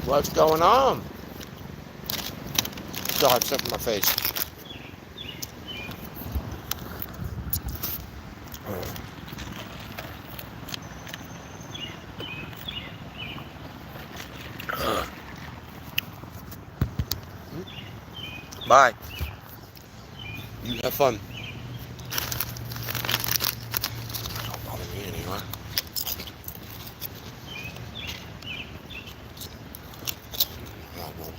What's going on? Still have stuff in my face. Bye. You have fun. Don't bother me anyway. Oh, well.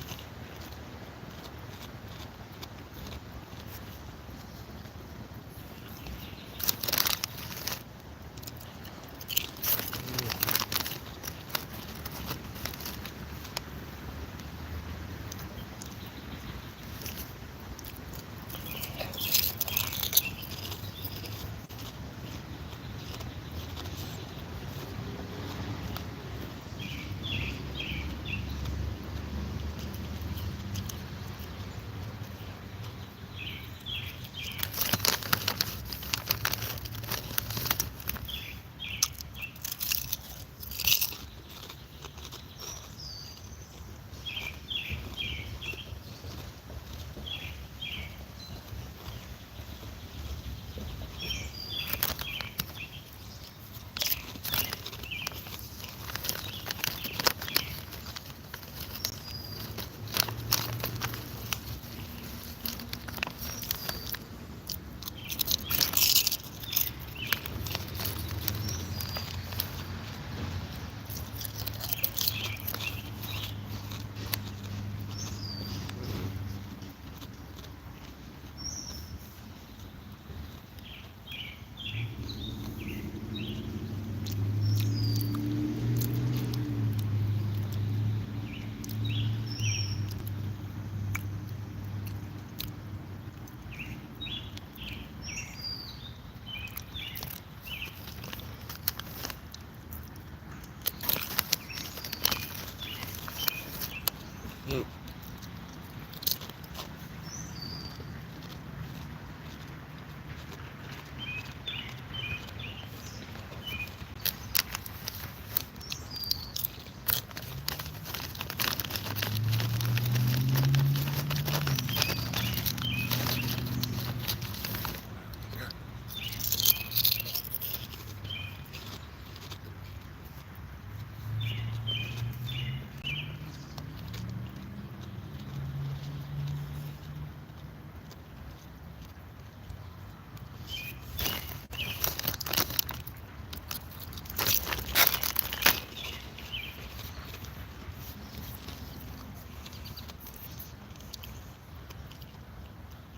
Mm.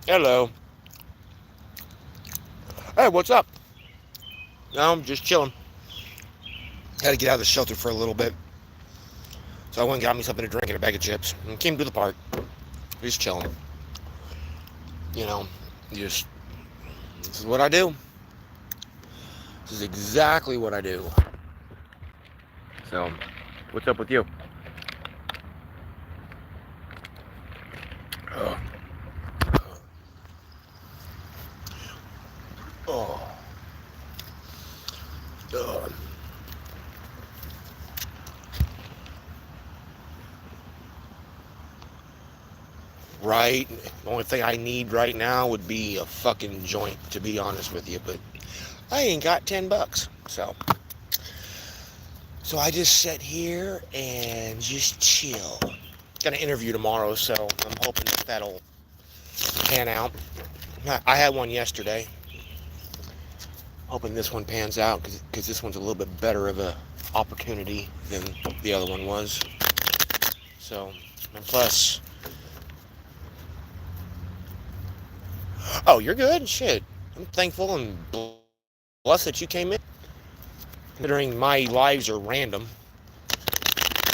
Hello. Hey, what's up? No, I'm just chilling. Had to get out of the shelter for a little bit. So I went and got me something to drink and a bag of chips. And came to the park. Just chilling. You know, just, this is what I do. This is exactly what I do. So, what's up with you? Oh. Oh. Oh. Right? The only thing I need right now would be a fucking joint, to be honest with you. But I ain't got $10. So I just sit here and just chill. Got an interview tomorrow, so I'm hoping that'll pan out. I had one yesterday. Hoping this one pans out because this one's a little bit better of a opportunity than the other one was. So, and plus, oh, you're good. Shit, I'm thankful and blessed that you came in. Considering my lives are random,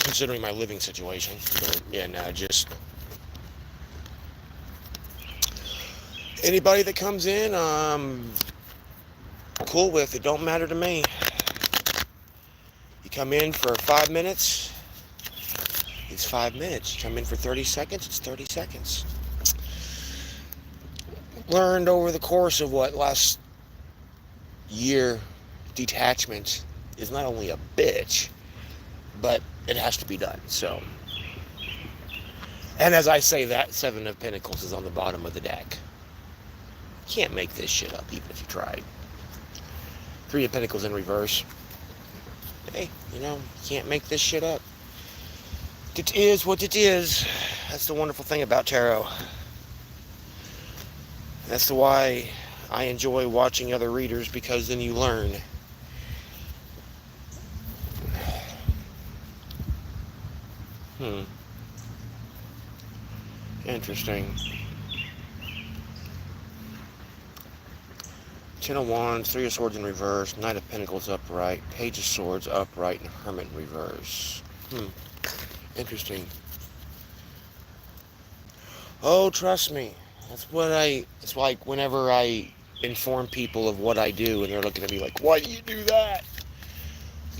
considering my living situation, but yeah, no, just anybody that comes in, cool with. It don't matter to me. You come in for 5 minutes, it's 5 minutes. You come in for 30 seconds, it's 30 seconds. Learned over the course of last year, detachment is not only a bitch, but it has to be done. So And as I say that, Seven of Pentacles is on the bottom of the deck. Can't make this shit up, even if you tried. Three of Pentacles in reverse. Hey, you can't make this shit up. It is what it is. That's the wonderful thing about tarot. That's why I enjoy watching other readers, because then you learn. Interesting. Ten of Wands, Three of Swords in reverse, Knight of Pentacles upright, Page of Swords upright, and Hermit in reverse. Interesting. Oh, trust me. It's like whenever I inform people of what I do and they're looking at me like, why do you do that?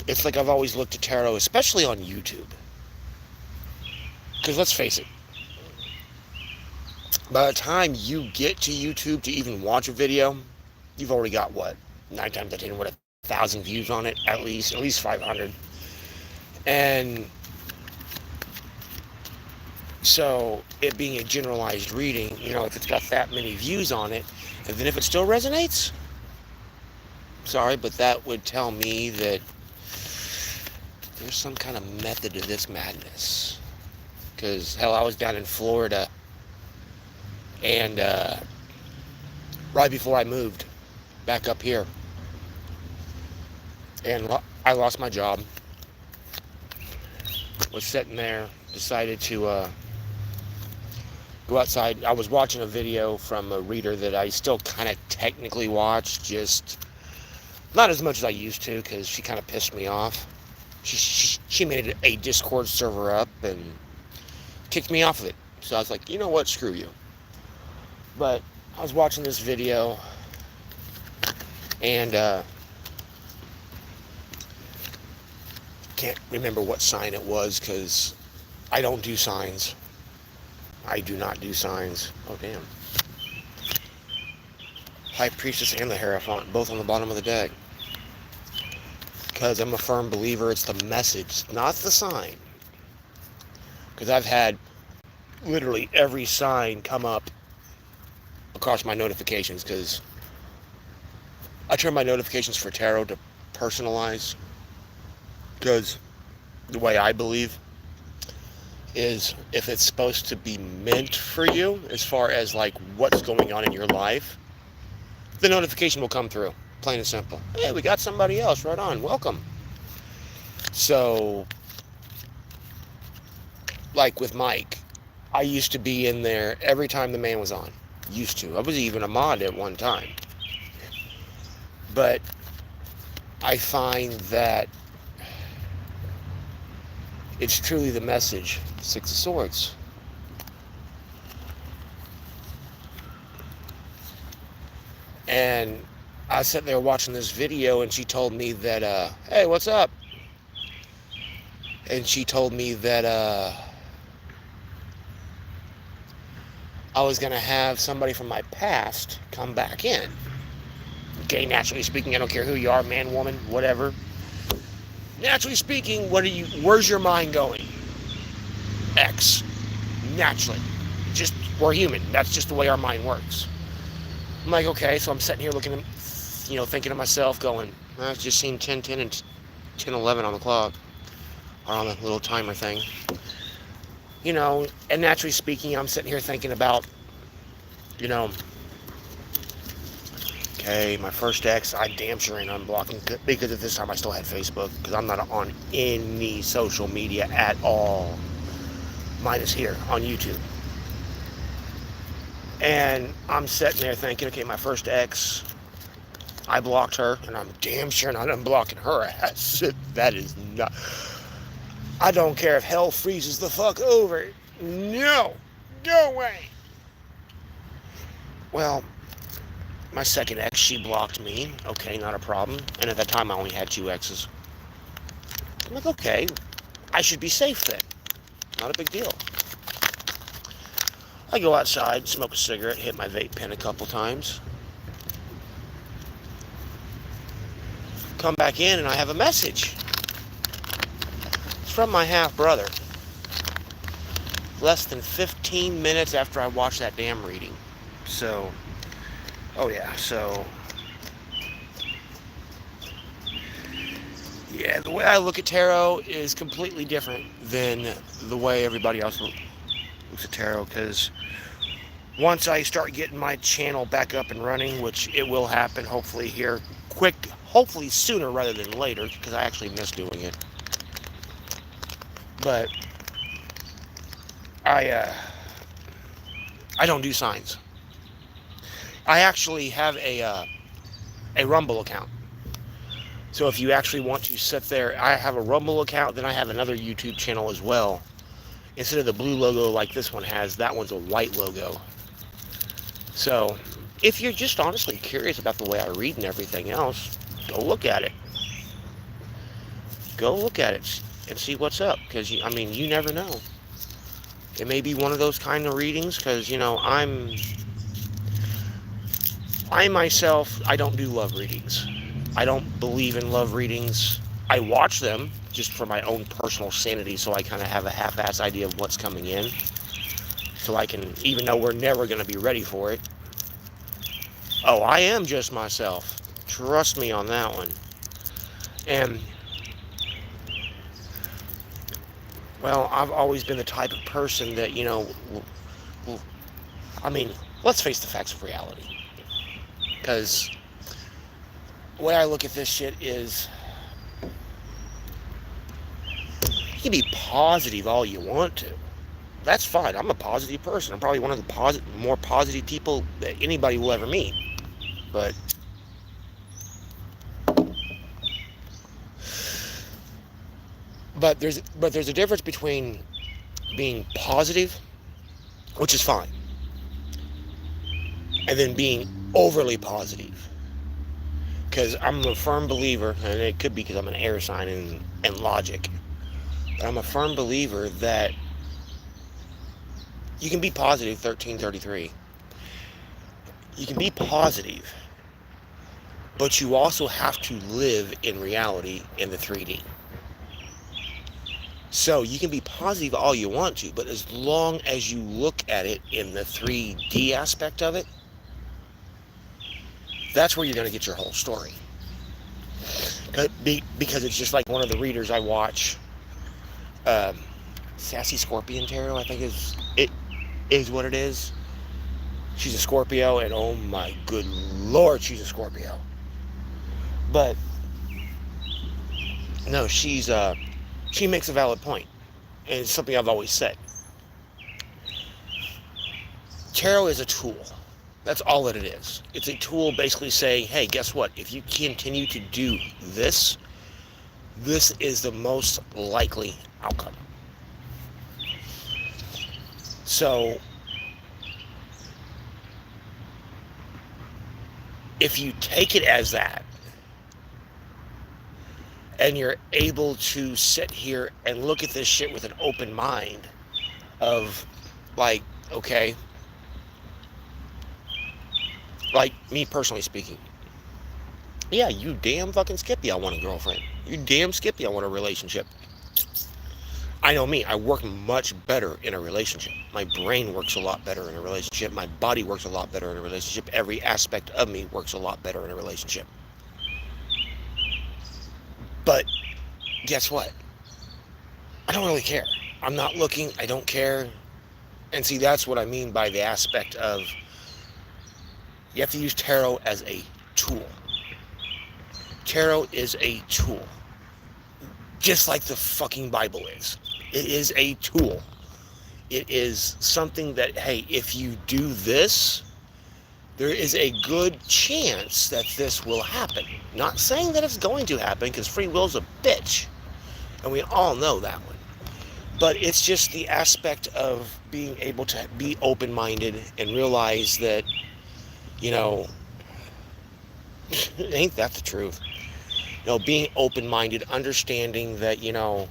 It's like I've always looked at tarot, especially on YouTube. Because let's face it, by the time you get to YouTube to even watch a video, you've already got, what, 9 times out of 10, 1,000 views on it, at least 500. And so it being a generalized reading, if it's got that many views on it, and then if it still resonates, sorry, but that would tell me that there's some kind of method to this madness. Because, hell, I was down in Florida, and right before I moved back up here, and I lost my job, was sitting there, decided to go outside. I was watching a video from a reader that I still kind of technically watch, just not as much as I used to, because she kind of pissed me off. She made a Discord server up and kicked me off of it. So I was like, you know what, screw you. But I was watching this video, and can't remember what sign it was, because I don't do signs. I do not do signs. Oh, damn. High Priestess and the Hierophant, both on the bottom of the deck. Because I'm a firm believer it's the message, not the sign. Because I've had literally every sign come up across my notifications, because I turn my notifications for tarot to personalize. Because the way I believe is, if it's supposed to be meant for you, as far as like what's going on in your life, the notification will come through, plain and simple. Hey, we got somebody else, right on, welcome. So, like with Mike, I used to be in there every time the man was on. Used to. I was even a mod at one time. But I find that it's truly the message. Six of Swords. And I was sitting there watching this video, and she told me that, hey, what's up? And she told me that I was going to have somebody from my past come back in. Okay, naturally speaking, I don't care who you are, man, woman, whatever. Naturally speaking, where's your mind going? X. Naturally. Just, we're human. That's just the way our mind works. I'm like, okay, so I'm sitting here looking at, thinking to myself, going, I've just seen 10:10 and 10:11 on the clock, or on the little timer thing. And naturally speaking, I'm sitting here thinking about, okay, my first ex, I damn sure ain't unblocking, because at this time I still had Facebook, because I'm not on any social media at all. Mine is here on YouTube. And I'm sitting there thinking, okay, my first ex, I blocked her, and I'm damn sure not unblocking her ass. That is not... I don't care if hell freezes the fuck over. No! Go away! Well, my second ex, she blocked me. Okay, not a problem. And at that time, I only had 2 exes. I'm like, okay, I should be safe then. Not a big deal. I go outside, smoke a cigarette, hit my vape pen a couple times. Come back in, and I have a message. It's from my half-brother. less than 15 minutes after I watched that damn reading. So, oh yeah, so, yeah, the way I look at tarot is completely different than the way everybody else looks at tarot, because once I start getting my channel back up and running, which it will happen hopefully here quick, hopefully sooner rather than later, because I actually miss doing it. But I don't do signs. I actually have a Rumble account. So if you actually want to sit there, I have a Rumble account, then I have another YouTube channel as well. Instead of the blue logo like this one has, that one's a white logo. So if you're just honestly curious about the way I read and everything else, go look at it. Go look at it and see what's up, because I mean, you never know. It may be one of those kind of readings, because you know, I myself, I don't do love readings. I don't believe in love readings. I watch them just for my own personal sanity, so I kind of have a half-ass idea of what's coming in, so I can, even though we're never going to be ready for it. Oh, I am just myself. Trust me on that one. And well, I've always been the type of person that, you know, I mean, let's face the facts of reality. Because the way I look at this shit is, you can be positive all you want to. That's fine. I'm a positive person. I'm probably one of the more positive people that anybody will ever meet. But there's a difference between being positive, which is fine, and then being overly positive. Because I'm a firm believer, and it could be because I'm an air sign and logic, but I'm a firm believer that you can be positive. 1333. You can be positive, but you also have to live in reality in the 3D. So you can be positive all you want to, but as long as you look at it in the 3D aspect of it, that's where you're going to get your whole story. Because it's just like one of the readers I watch, Sassy Scorpion Tarot, I think is what it is. She's a Scorpio, and oh my good Lord, she's a Scorpio. But no, she makes a valid point, and it's something I've always said. Tarot is a tool. That's all that it is. It's a tool basically saying, hey, guess what? If you continue to do this, this is the most likely outcome. So if you take it as that, and you're able to sit here and look at this shit with an open mind of, like, okay, like me personally speaking, yeah, you damn fucking Skippy, I want a girlfriend. You damn Skippy, I want a relationship. I know me, I work much better in a relationship. My brain works a lot better in a relationship. My body works a lot better in a relationship. Every aspect of me works a lot better in a relationship. But guess what? I don't really care. I'm not looking. I don't care. And see, that's what I mean by the aspect of, you have to use tarot as a tool. Tarot is a tool. Just like the fucking Bible is. It is a tool. It is something that, hey, if you do this, there is a good chance that this will happen. Not saying that it's going to happen, because free will's a bitch. And we all know that one. But it's just the aspect of being able to be open-minded and realize that, you know, ain't that the truth? You know, being open-minded, understanding that, you know,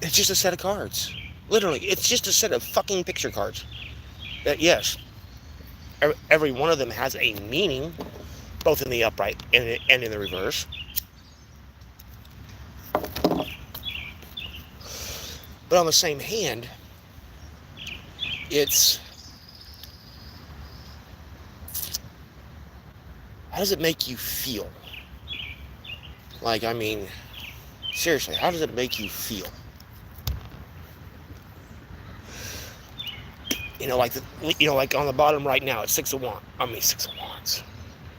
it's just a set of cards. Literally, it's just a set of fucking picture cards. That, yes, every one of them has a meaning, both in the upright and in the reverse. But on the same hand, it's, how does it make you feel? Like, I mean, seriously, how does it make you feel? Like on the bottom right now, it's Six of Wands.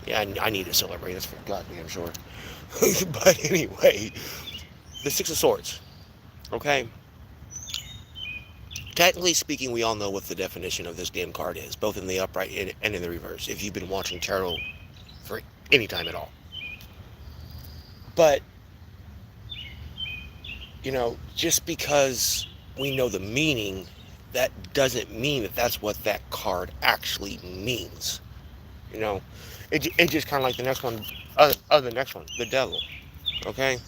Yeah, I need to celebrate this for goddamn sure. But anyway, the Six of Swords. Okay. Technically speaking, we all know what the definition of this damn card is, both in the upright and in the reverse, if you've been watching tarot for any time at all. But, just because we know the meaning, that doesn't mean that that's what that card actually means. It just kind of like the next one, the devil. Okay?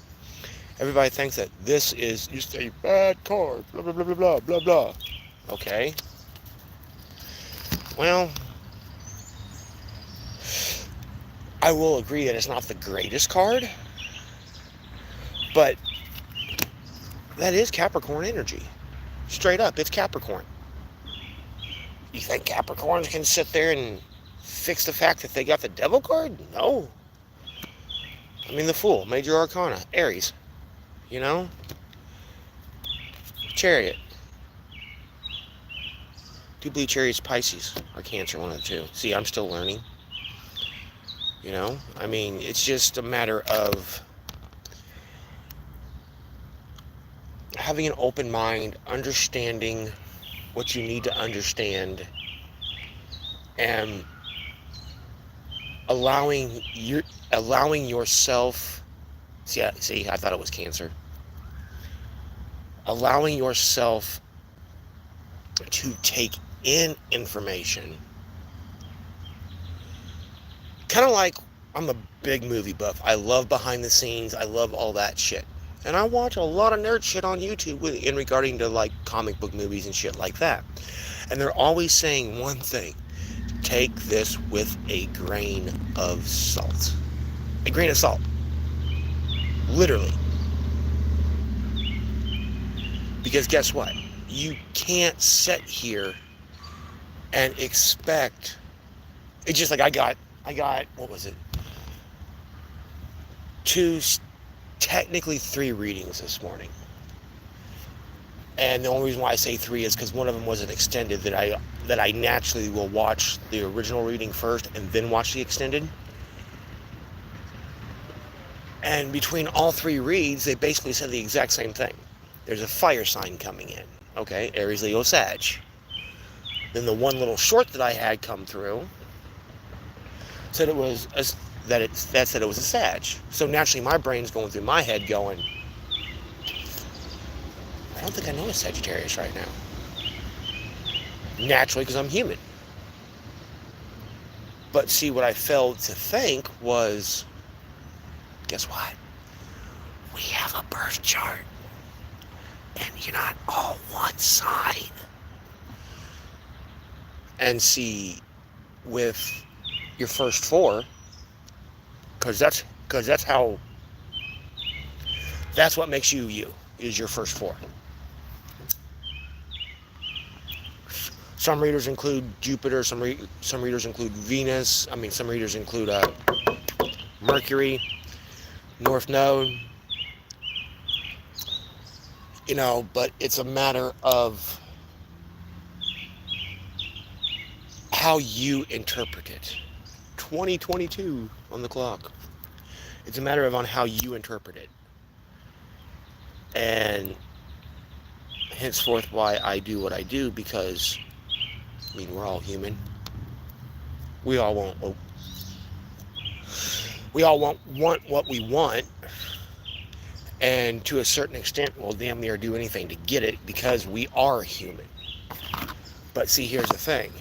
Everybody thinks that this is just a bad card, blah, blah, blah, blah, blah, blah, blah. Okay? Well, I will agree that it's not the greatest card, but that is Capricorn energy. Straight up, it's Capricorn. You think Capricorns can sit there and fix the fact that they got the devil card? No. I mean, the Fool, Major Arcana, Aries. Chariot. Do believe Chariot's Pisces or Cancer, one of the two. See, I'm still learning. I mean, it's just a matter of having an open mind, understanding what you need to understand, and allowing yourself. See, I thought it was Cancer. Allowing yourself to take in information. Kind of like, I'm a big movie buff. I love behind the scenes. I love all that shit. And I watch a lot of nerd shit on YouTube in regarding to like comic book movies and shit like that. And they're always saying one thing: take this with a grain of salt. A grain of salt. Literally. Because guess what? You can't sit here and expect. It's just like I got, what was it? Technically 3 readings this morning. And the only reason why I say 3 is because one of them was an extended that I naturally will watch the original reading first and then watch the extended. And between all 3 reads, they basically said the exact same thing. There's a fire sign coming in. Okay, Aries, Leo, Sag. Then the one little short that I had come through said it was that said it was a Sag. So naturally my brain's going through my head going, I don't think I know a Sagittarius right now. Naturally, because I'm human. But see, what I failed to think was, guess what? We have a birth chart. And you're not all one side. And see, with your first 4, because that's what makes you, is your first 4. Some readers include Jupiter, some readers include Venus, some readers include Mercury, North Node, but it's a matter of how you interpret it. 2022 on the clock. It's a matter of on how you interpret it. And henceforth why I do what I do, because we're all human. We all want what we want, and to a certain extent we'll damn near do anything to get it because we are human. But see, here's the thing.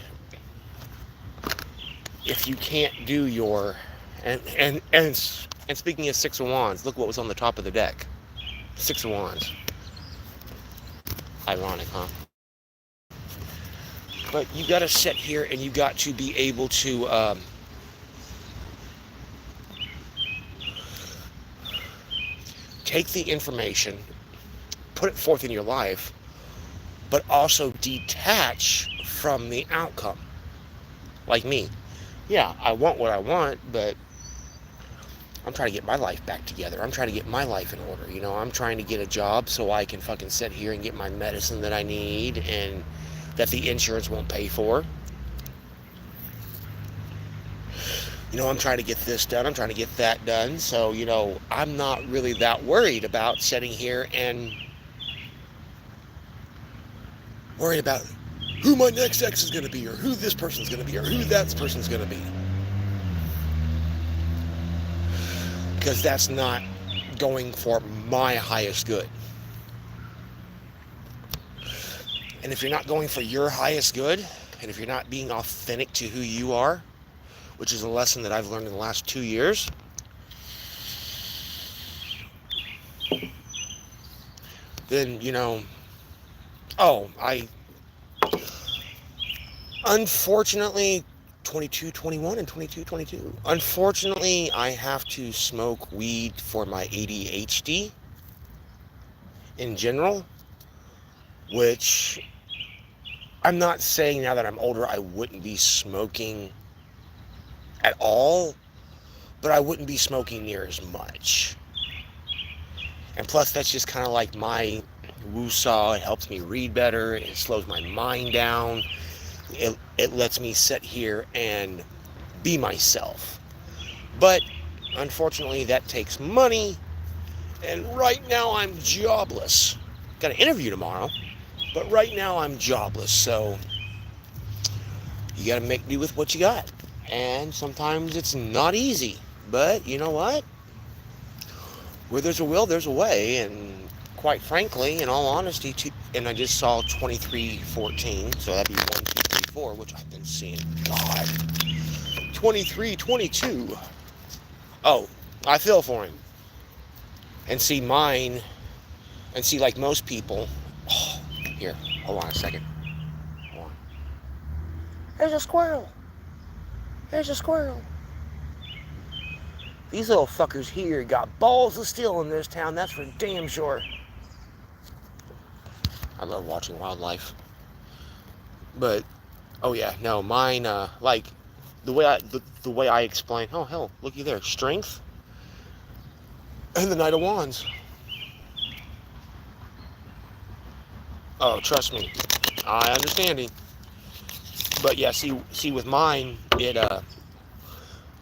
If you can't do your and speaking of Six of Wands, look what was on the top of the deck. 6 of Wands. Ironic, huh? But you got to sit here and you got to be able to take the information, put it forth in your life, but also detach from the outcome. Like me. Yeah, I want what I want, but I'm trying to get my life back together. I'm trying to get my life in order. I'm trying to get a job so I can fucking sit here and get my medicine that I need and that the insurance won't pay for. I'm trying to get this done. I'm trying to get that done. So, I'm not really that worried about sitting here and worried about who my next ex is going to be, or who this person's going to be, or who that person's going to be. Because that's not going for my highest good. And if you're not going for your highest good, and if you're not being authentic to who you are, which is a lesson that I've learned in the last 2 years, then, unfortunately, 22, 21, and 22, 22. Unfortunately, I have to smoke weed for my ADHD in general, which I'm not saying now that I'm older I wouldn't be smoking at all, but I wouldn't be smoking near as much. And plus, that's just kind of like my woo-saw. It helps me read better. It slows my mind down. It lets me sit here and be myself. But unfortunately, that takes money. And right now, I'm jobless. Got an interview tomorrow, but right now, I'm jobless. So you got to make do with what you got. And sometimes it's not easy. But you know what? Where there's a will, there's a way. And quite frankly, in all honesty, and I just saw 23:14, so that'd be 1, 2, 3, 4, which I've been seeing. God. 23, 22. Oh, I feel for him. And see mine, and see like most people. Oh, here, hold on a second. Hold on. There's a squirrel. There's a squirrel. These little fuckers here got balls of steel in this town, that's for damn sure. I love watching wildlife. But, oh yeah, no, mine, like, the way I explain, oh hell, looky there, strength, and the Knight of Wands. Oh, trust me, I understand him. But yeah, see with mine, it,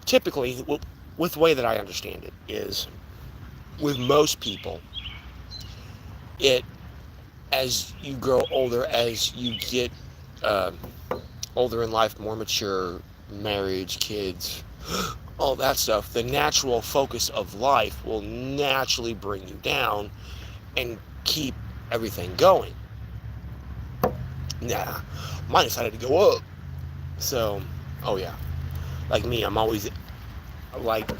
typically, with the way that I understand it, is, with most people, as you grow older, as you get older in life, more mature, marriage, kids, all that stuff, the natural focus of life will naturally bring you down and keep everything going. Nah, mine decided to go up. So, oh yeah, like me, I'm always like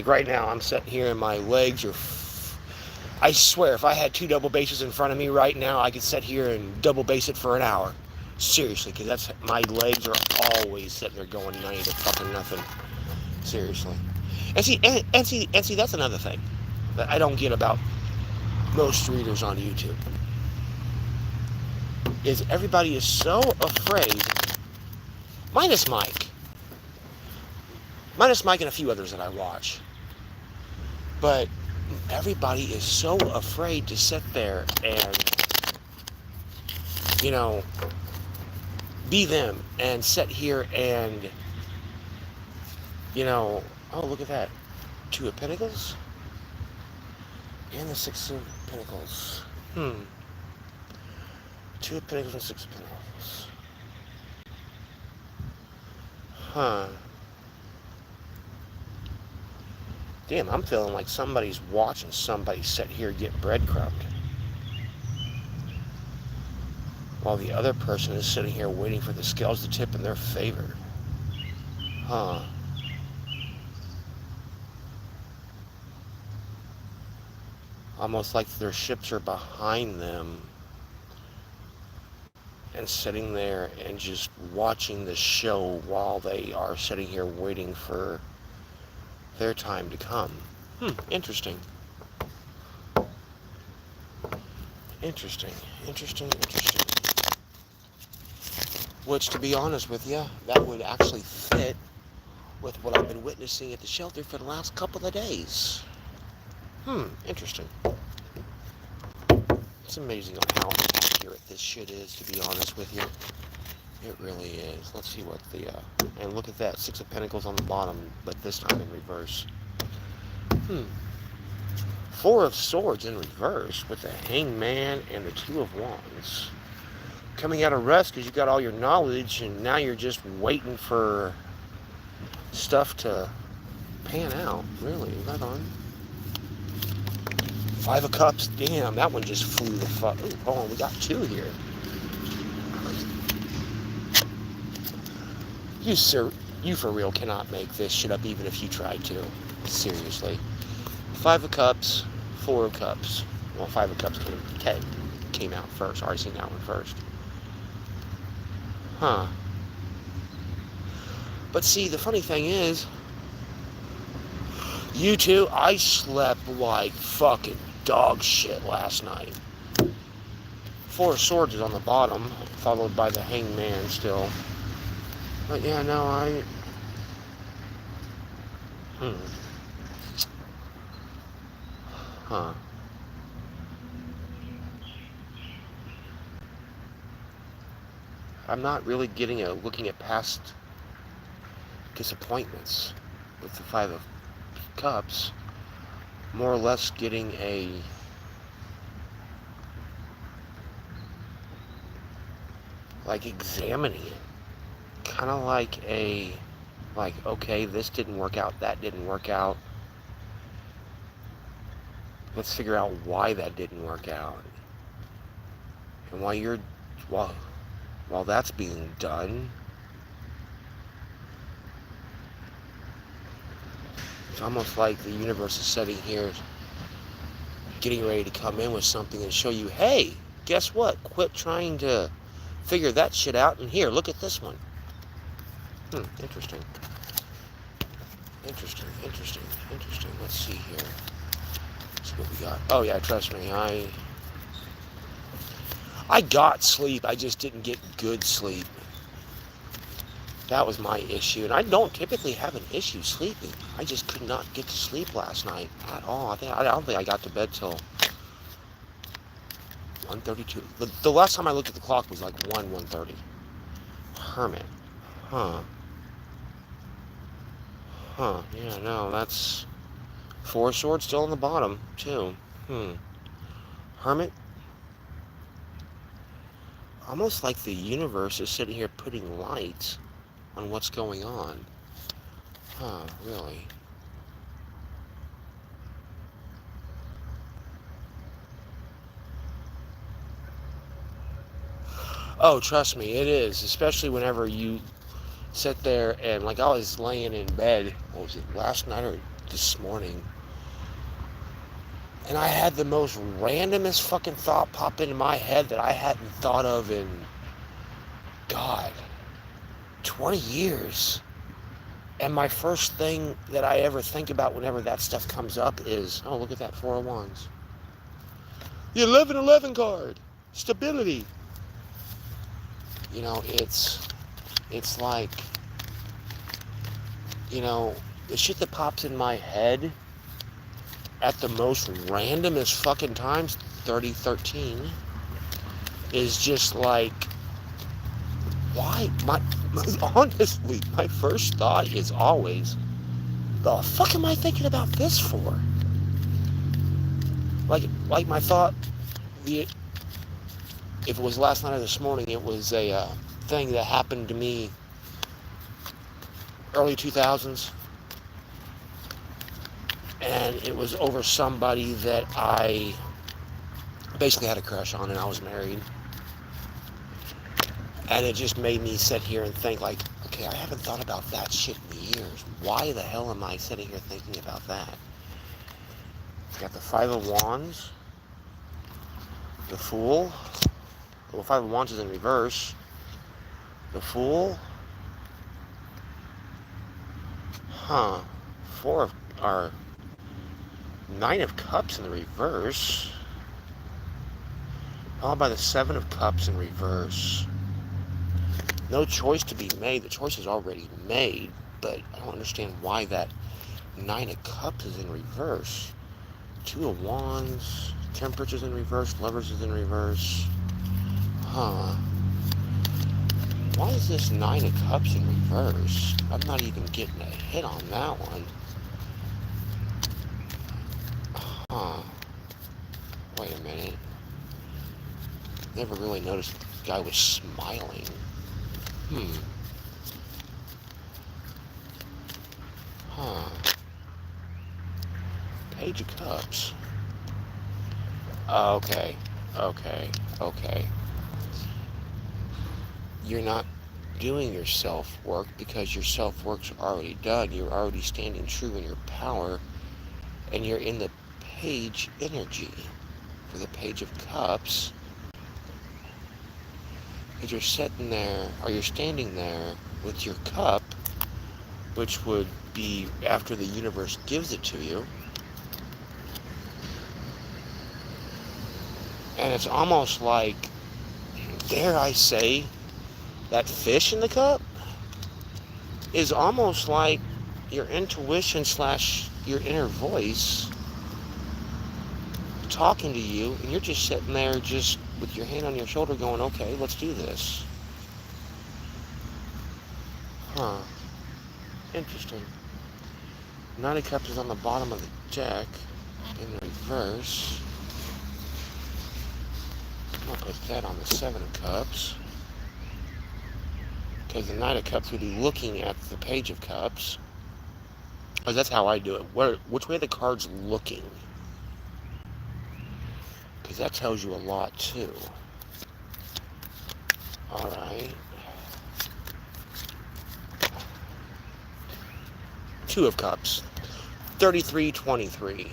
right now, I'm sitting here and my legs are, I swear, if I had 2 double basses in front of me right now, I could sit here and double bass it for an hour. Seriously, because my legs are always sitting there going 90 to fucking nothing. Seriously. And see, that's another thing that I don't get about most readers on YouTube. Is everybody is so afraid, minus Mike and a few others that I watch, but everybody is so afraid to sit there and, be them and sit here and, oh, look at that. 2 of Pentacles and the 6 of Pentacles. 2 of Pentacles and 6 of Pentacles. Huh. Damn, I'm feeling like somebody's watching somebody sit here get breadcrumbed, while the other person is sitting here waiting for the scales to tip in their favor. Huh. Almost like their ships are behind them and sitting there and just watching the show while they are sitting here waiting for their time to come. Interesting. Interesting. Which, to be honest with you, that would actually fit with what I've been witnessing at the shelter for the last couple of days. Interesting. It's amazing on how accurate this shit is, to be honest with you. It really is. Let's see what the, and look at that, Six of Pentacles on the bottom, but this time in reverse. Four of Swords in reverse with the Hangman and the Two of Wands. Coming out of rest because you got all your knowledge and now you're just waiting for stuff to pan out. Really, right on. Five of Cups. Damn, that one just flew the fuck. Ooh, hold on, we got two here. You for real cannot make this shit up even if you tried to. Seriously. Five of Cups, Four of Cups. Well, Five of Cups came out first. Already seen that one first. But see, the funny thing is, you two, I slept like fucking dog shit last night. Four of Swords is on the bottom, followed by the Hangman still. But yeah, no, I'm not really looking at past disappointments with the Five of Cups. More or less getting examining it. Kind of like, okay, this didn't work out, that didn't work out. Let's figure out why that didn't work out. And while that's being done, it's almost like the universe is sitting here getting ready to come in with something and show you, hey, guess what? Quit trying to figure that shit out, and here, look at this one. Interesting. Let's see here. Let's see what we got. Oh yeah, trust me, I got sleep, I just didn't get good sleep. That was my issue, and I don't typically have an issue sleeping. I just could not get to sleep last night at all. I don't think I got to bed till 1:32. The last time I looked at the clock was like 1:30. Hermit. Yeah, no, that's Four of Swords still on the bottom, too. Hermit. Almost like the universe is sitting here putting light on what's going on. Really? Oh, trust me, it is. Especially whenever you sit there and, like, I was laying in bed, what was it, last night or this morning, and I had the most randomest fucking thought pop into my head that I hadn't thought of in, God, 20 years. And my first thing that I ever think about whenever that stuff comes up is, oh, look at that Four of Wands. The 1111 card. Stability. You know, it's like, you know, the shit that pops in my head at the most randomest fucking times, 3013, is just like, why? Honestly, my first thought is always, the fuck am I thinking about this for? Like my thought, if it was last night or this morning, it was a thing that happened to me early 2000s, and it was over somebody that I basically had a crush on, and I was married. And it just made me sit here and think, like, okay, I haven't thought about that shit in years. Why the hell am I sitting here thinking about that? Got the Five of Wands, the Fool. Well, Five of Wands is in reverse. The Fool. Nine of Cups in the reverse. Followed by the Seven of Cups in reverse. No choice to be made. The choice is already made, but I don't understand why that Nine of Cups is in reverse. Two of Wands, Temperance is in reverse, Lovers is in reverse. Huh. Why is this Nine of Cups in reverse? I'm not even getting a hit on that one. Huh. Wait a minute. Never really noticed the guy was smiling. Huh. Page of Cups. Okay. Okay. You're not doing your self-work because your self-work's already done. You're already standing true in your power, and you're in the page energy for the Page of Cups. Because you're sitting there, or you're standing there with your cup, which would be after the universe gives it to you. And it's almost like, dare I say, that fish in the cup is almost like your intuition / your inner voice talking to you, and you're just sitting there just with your hand on your shoulder going, okay, let's do this. Huh. Interesting. Nine of Cups is on the bottom of the deck in reverse. I'll put that on the Seven of Cups, because the Knight of Cups would be looking at the Page of Cups. Because that's how I do it. Which way the card's looking. Because that tells you a lot too. Alright. Two of Cups. 33-23.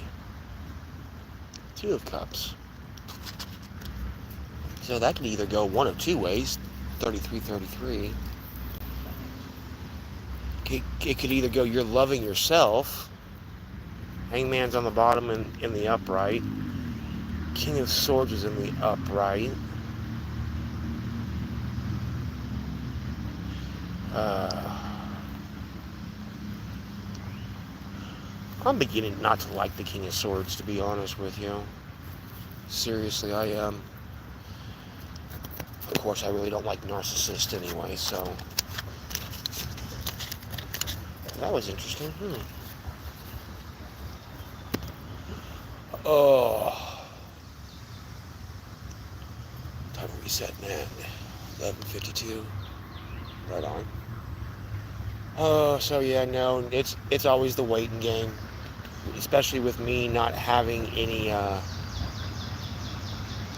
Two of Cups. So that could either go one of two ways. 33-33. It could either go, you're loving yourself. Hangman's on the bottom and in the upright. King of Swords is in the upright. I'm beginning not to like the King of Swords, to be honest with you. Seriously, I am. Of course, I really don't like narcissists anyway, so. That was interesting. Oh. Time to reset, man. 11:52. Right on. Oh, so yeah, no, it's always the waiting game. Especially with me not having any,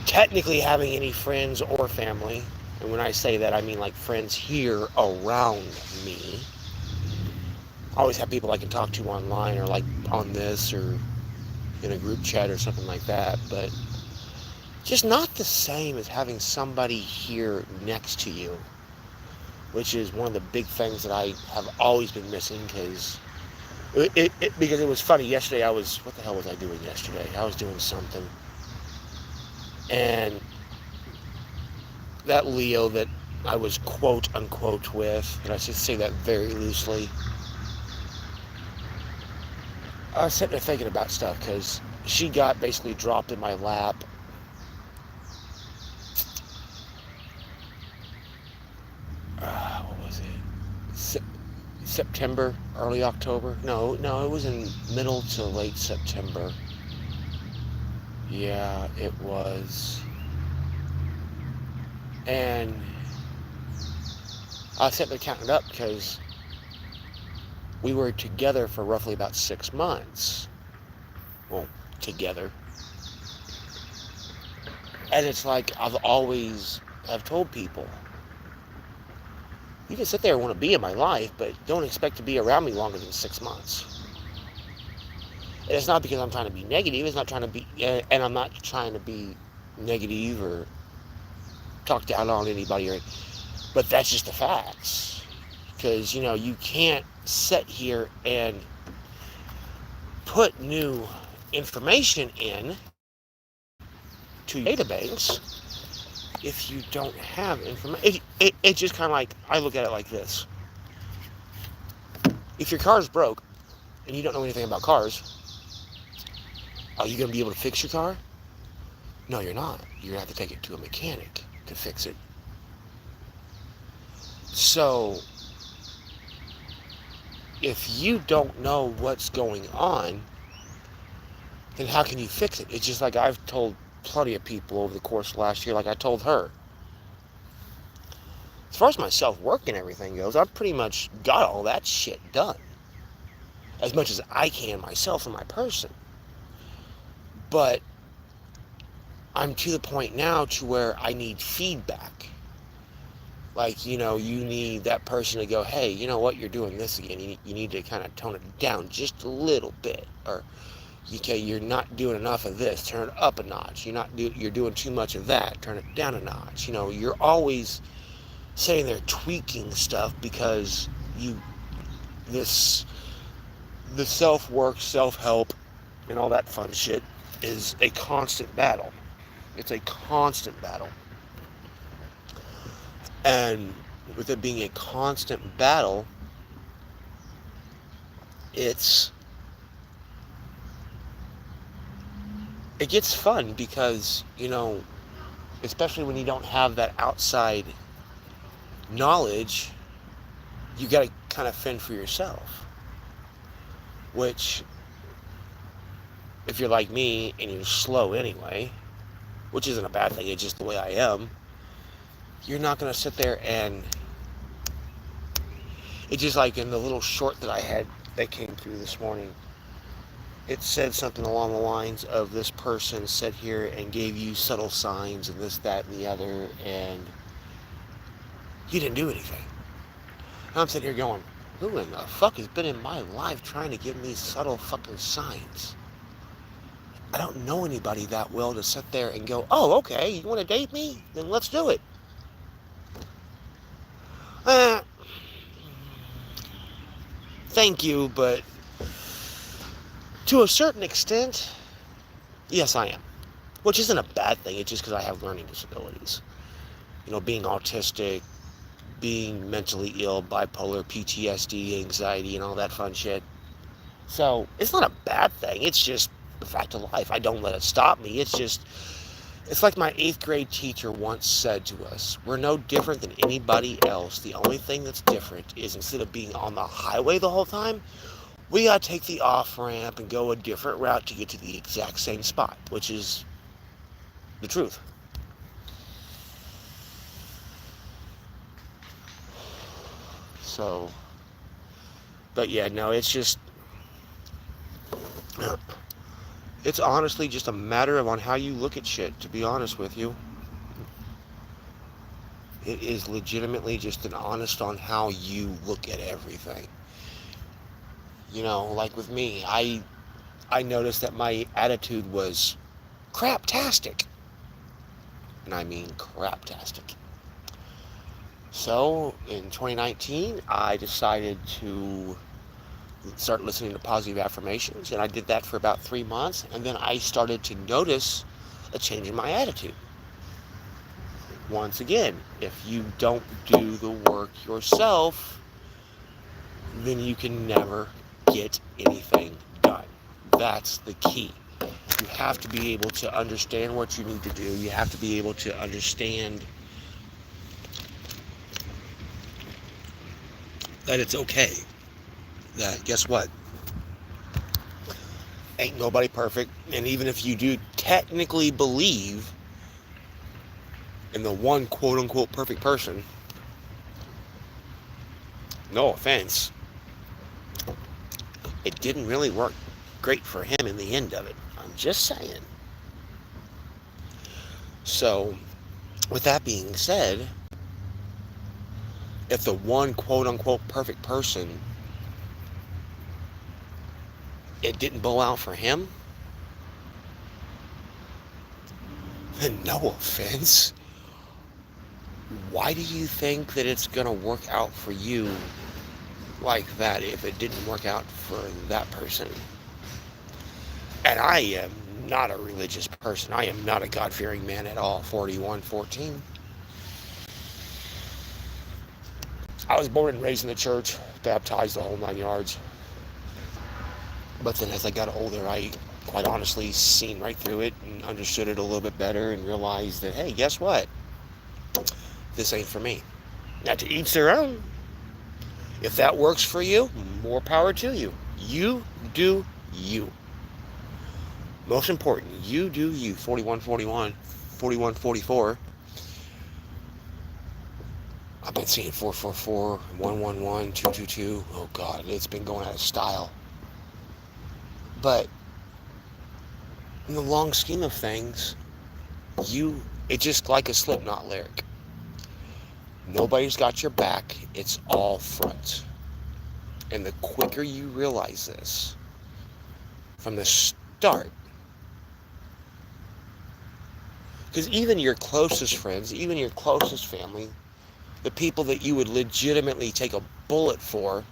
technically having any friends or family. And when I say that, I mean like friends here around me. I always have people I can talk to online or like on this or in a group chat or something like that, but just not the same as having somebody here next to you, which is one of the big things that I have always been missing, because it was funny. Yesterday what the hell was I doing yesterday? I was doing something, and that Leo that I was quote unquote with, and I should say that very loosely, I was sitting there thinking about stuff, because she got basically dropped in my lap. What was it? September, early October? No, it was in middle to late September. Yeah, it was. And I was sitting there counting it up, because we were together for roughly about 6 months. Well, together. And it's like I've told people, you can sit there and want to be in my life, but don't expect to be around me longer than 6 months. And it's not because I'm trying to be negative. It's not trying to be, and I'm not trying to be negative or talk down on anybody, but that's just the facts. Because, you can't sit here and put new information in to your database if you don't have information. It's just kind of like, I look at it like this. If your car's broke and you don't know anything about cars, are you going to be able to fix your car? No, you're not. You're going to have to take it to a mechanic to fix it. So, if you don't know what's going on, then how can you fix it? It's just like I've told plenty of people over the course of last year, like I told her. As far as my self-work and everything goes, I've pretty much got all that shit done. As much as I can myself and my person. But I'm to the point now to where I need feedback. Like, you need that person to go, hey, you know what, you're doing this again. You need to kind of tone it down just a little bit. Or, okay, you're not doing enough of this, turn it up a notch. You're doing too much of that, turn it down a notch. You're always sitting there tweaking stuff because the self-work, self-help, and all that fun shit is a constant battle. It's a constant battle. And with it being a constant battle, it gets fun because, especially when you don't have that outside knowledge, you got to kind of fend for yourself. Which, if you're like me and you're slow anyway, which isn't a bad thing, it's just the way I am, you're not going to sit there and... It's just like in the little short that I had that came through this morning, it said something along the lines of this person sat here and gave you subtle signs and this, that, and the other, and you didn't do anything. And I'm sitting here going, who in the fuck has been in my life trying to give me subtle fucking signs? I don't know anybody that well to sit there and go, oh, okay, you want to date me? Then let's do it. Thank you, but to a certain extent, yes, I am. Which isn't a bad thing, it's just because I have learning disabilities. Being autistic, being mentally ill, bipolar, PTSD, anxiety, and all that fun shit. So, it's not a bad thing, it's just the fact of life. I don't let it stop me. It's like my 8th grade teacher once said to us, we're no different than anybody else. The only thing that's different is instead of being on the highway the whole time, we gotta take the off-ramp and go a different route to get to the exact same spot, which is the truth. So, but yeah, no, it's honestly just a matter of on how you look at shit, to be honest with you. It is legitimately just an honest on how you look at everything. Like with me, I noticed that my attitude was craptastic. And I mean craptastic. So, in 2019, I decided to start listening to positive affirmations, and I did that for about 3 months, and then I started to notice a change in my attitude. Once again, if you don't do the work yourself, then you can never get anything done. That's the key. You have to be able to understand what you need to do. You have to be able to understand that it's okay. That, guess what? Ain't nobody perfect. And even if you do technically believe in the one quote-unquote perfect person, no offense, it didn't really work great for him in the end of it. I'm just saying. So, with that being said, if the one quote-unquote perfect person, it didn't bow out for him, then no offense, why do you think that it's going to work out for you like that if it didn't work out for that person? And I am not a religious person. I am not a God-fearing man at all. 41:14. I was born and raised in the church, baptized the whole 9 yards. But then as I got older, I quite honestly seen right through it and understood it a little bit better and realized that, hey, guess what? This ain't for me. Now, to each their own. If that works for you, more power to you. You do you. Most important, you do you. 41:41, 41:44. I've been seeing 444, 111, 222. Oh God, it's been going out of style. But in the long scheme of things, it's just like a Slipknot lyric. Nobody's got your back. It's all front. And the quicker you realize this from the start, because even your closest friends, even your closest family, the people that you would legitimately take a bullet for,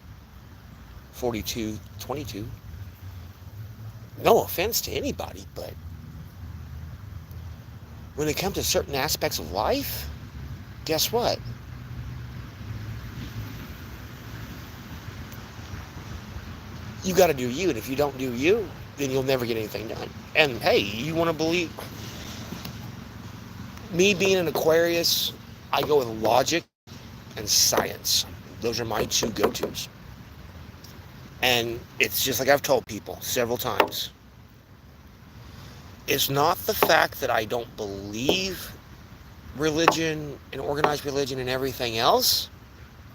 42:22, no offense to anybody, but when it comes to certain aspects of life, guess what? You got to do you, and if you don't do you, then you'll never get anything done. And hey, you want to believe me being an Aquarius, I go with logic and science. Those are my two go-tos. And it's just like I've told people several times. It's not the fact that I don't believe religion and organized religion and everything else.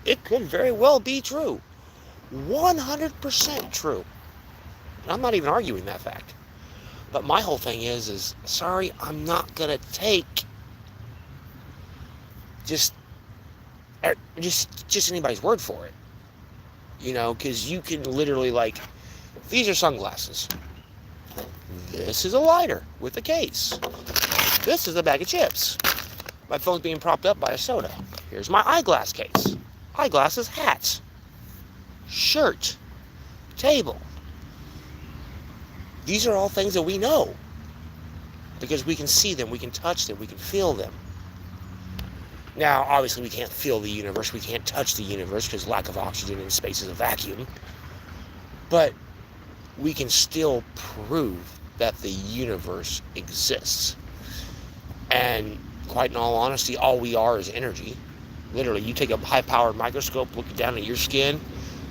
It could very well be true. 100% true. I'm not even arguing that fact. But my whole thing is sorry, I'm not going to take just anybody's word for it. You know, because you can literally, like, these are sunglasses. This is a lighter with a case. This is a bag of chips. My phone's being propped up by a soda. Here's my eyeglass case. Eyeglasses, hats, shirt, table. These are all things that we know because we can see them, we can touch them, we can feel them. Now, obviously, we can't feel the universe. We can't touch the universe because lack of oxygen in space is a vacuum. But we can still prove that the universe exists. And quite in all honesty, all we are is energy. Literally, you take a high-powered microscope, look down at your skin,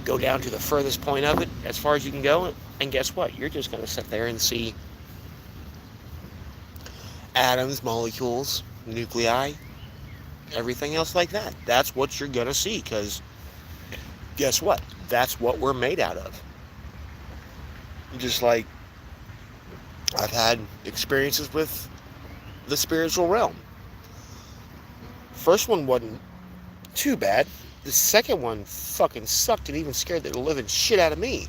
go down to the furthest point of it, as far as you can go, and guess what? You're just going to sit there and see atoms, molecules, nuclei, everything else like that. That's what you're going to see, because guess what? That's what we're made out of. Just like I've had experiences with the spiritual realm. First one wasn't too bad. The second one fucking sucked and even scared the living shit out of me.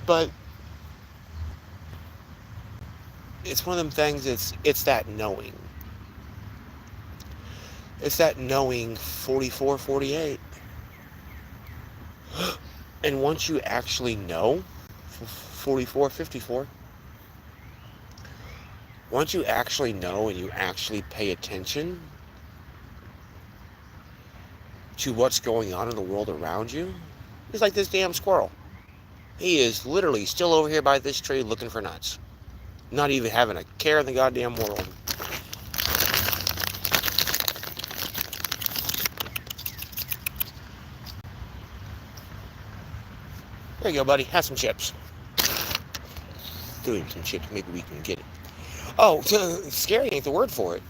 But it's one of them things, it's that knowing. It's that knowing 44:48. And once you actually know 44:54, once you actually know and you actually pay attention to what's going on in the world around you, it's like this damn squirrel. He is literally still over here by this tree looking for nuts. Not even having a care in the goddamn world. There you go, buddy. Have some chips. Doing some chips. Maybe we can get it. Oh, scary ain't the word for it.